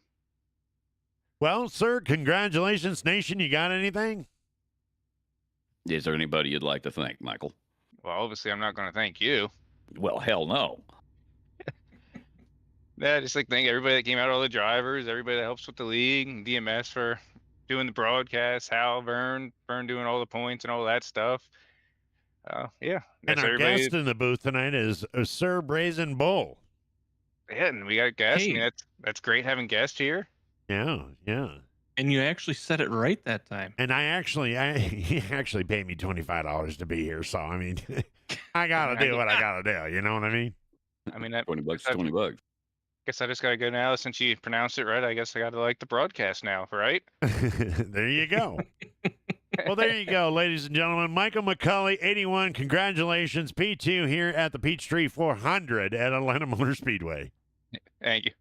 Well, sir, congratulations, Nation. You got anything? Is there anybody you'd like to thank, Michael? Well, obviously, I'm not going to thank you. Well, hell no. Yeah, just thank everybody that came out, all the drivers, everybody that helps with the league, and DMS for doing the broadcast, Hal, Vern doing all the points and all that stuff. Yeah. And our guest in the booth tonight is Sir Brazen Bull. Yeah, and we got guests. Hey. That's great having guests here. Yeah. And you actually said it right that time. And he actually paid me $25 to be here. So, I mean, I got to do what I got to do. You know what I mean? $20 $20. Guess I just got to go now. Since you pronounced it right, I guess I got to like the broadcast now, right? There you go. Well, there you go, ladies and gentlemen. Michael McCulley, 81. Congratulations. P2 here at the Peachtree 400 at Atlanta Motor Speedway. Thank you.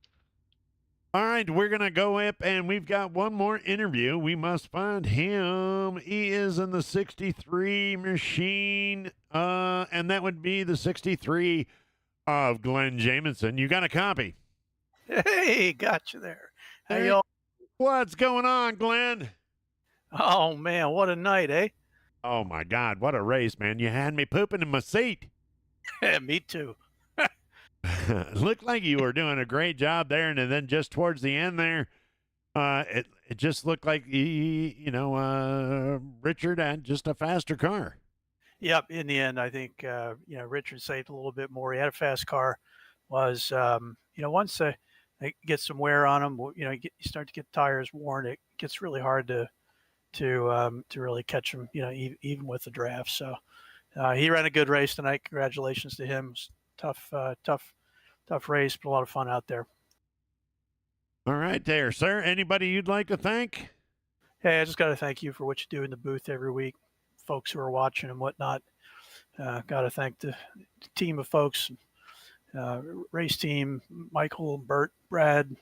All right, we're going to go up, and we've got one more interview. We must find him. He is in the 63 machine, and that would be the 63 of Glenn Jamison. You got a copy? Hey, got you there. How Hey, y'all? What's going on, Glenn? Oh, man, what a night, eh? Oh my God, what a race, man! You had me pooping in my seat. Yeah, me too. Looked like you were doing a great job there, and then just towards the end there, it just looked like Richard had just a faster car. Yep. In the end, I think Richard saved a little bit more. He had a fast car. Was once they get some wear on them, you start to get tires worn. It gets really hard to really catch them. Even with the draft. So he ran a good race tonight. Congratulations to him. It was tough race, but a lot of fun out there. All right, there, sir. Anybody you'd like to thank? Hey, I just got to thank you for what you do in the booth every week, folks who are watching and whatnot. Got to thank the team of folks, race team, Michael, Bert, Brad,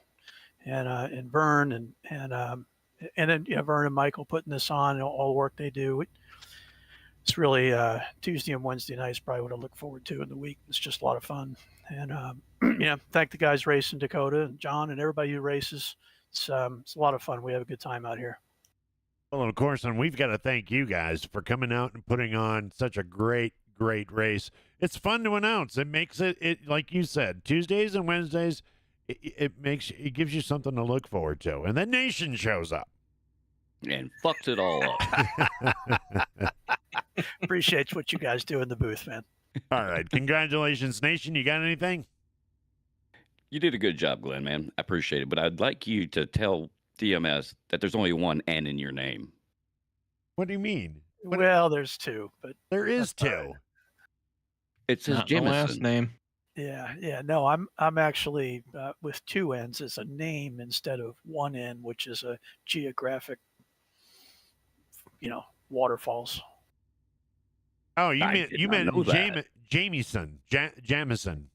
and Vern, and then Vern and Michael putting this on, all the work they do. It's really Tuesday and Wednesday nights probably what I look forward to in the week. It's just a lot of fun. And thank the guys racing Dakota and John and everybody who races. It's a lot of fun. We have a good time out here. Well, of course, and we've got to thank you guys for coming out and putting on such a great race. It's fun to announce. It makes it like you said, Tuesdays and Wednesdays. It gives you something to look forward to, and then Nation shows up and fucks it all up. Appreciate what you guys do in the booth, man. All right, congratulations, Nation. You got anything? You did a good job, Glenn, man. I appreciate it, but I'd like you to tell DMS that there's only one N in your name. What do you mean? Well, there's two, but there is two. It says Jamison. Last name. Yeah. No, I'm actually with two N's as a name instead of one N, which is a geographic, waterfalls. Oh, you meant Jamison. Jamison.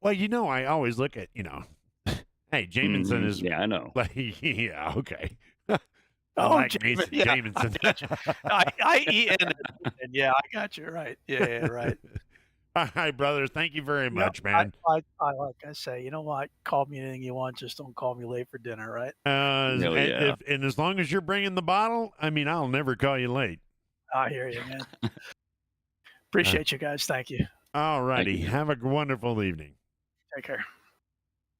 Well, I always look at, hey, Jamison is. Yeah, I know. Like, yeah, okay. Jamison. I-E-N. Yeah, I got you right. Yeah, right. All right, brother. Thank you very much, man. I like I say, you know what? Call me anything you want. Just don't call me late for dinner, right? And as long as you're bringing the bottle, I'll never call you late. I hear you, man. Appreciate you guys. Thank you. All righty. Have a wonderful evening. Take care.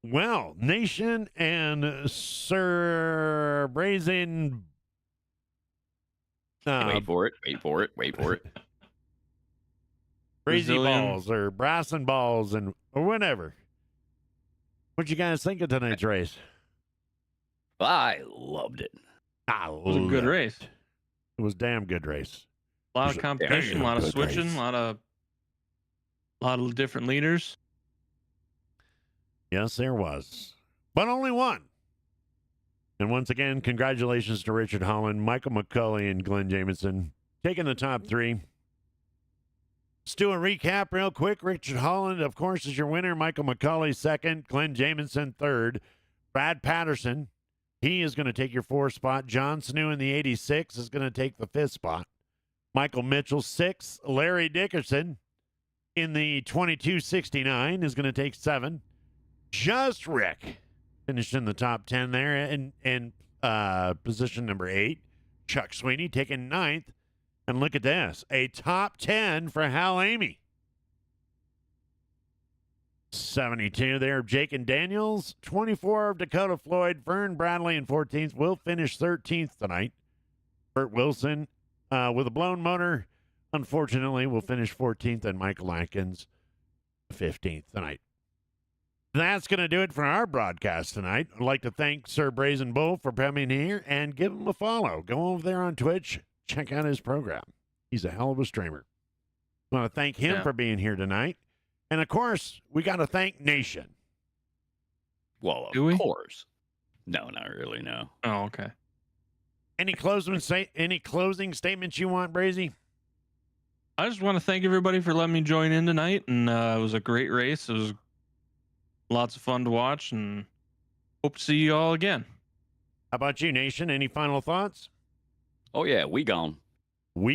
Well, Nation and Sir Brazen. Wait for it. Crazy Brazilian. balls or brass and balls or whatever. What'd you guys think of tonight's race? I loved it. It was a good race. It was a damn good race. A lot of competition, a lot of switching, a lot of different leaders. Yes, there was. But only one. And once again, congratulations to Richard Holland, Michael McCulley, and Glenn Jamison taking the top three. Let's do a recap real quick. Richard Holland, of course, is your winner. Michael McCulley, second. Glenn Jamison, third. Brad Patterson, he is going to take your fourth spot. John Snew in the 86 is going to take the fifth spot. Michael Mitchell, sixth. Larry Dickerson in the 2269 is going to take seven. Just Rick finished in the top 10 there in position number 8. Chuck Sweeney taking ninth. And look at this, a top 10 for Hal Amy. 72 there, Jake and Daniels. 24 of Dakota Floyd. Vern Bradley in 14th. Will finish 13th tonight. Bert Wilson with a blown motor, unfortunately, will finish 14th. And Michael Atkins 15th tonight. That's going to do it for our broadcast tonight. I'd like to thank Sir Brazen Bull for coming here and give him a follow. Go over there on Twitch. Check out his program. He's a hell of a streamer. I want to thank him for being here tonight. And, of course, we got to thank Nation. Well, of course. No, not really, no. Oh, okay. Any closing statements you want, Brazy? I just want to thank everybody for letting me join in tonight. And it was a great race. It was lots of fun to watch. And hope to see you all again. How about you, Nation? Any final thoughts? Oh, yeah, we gone.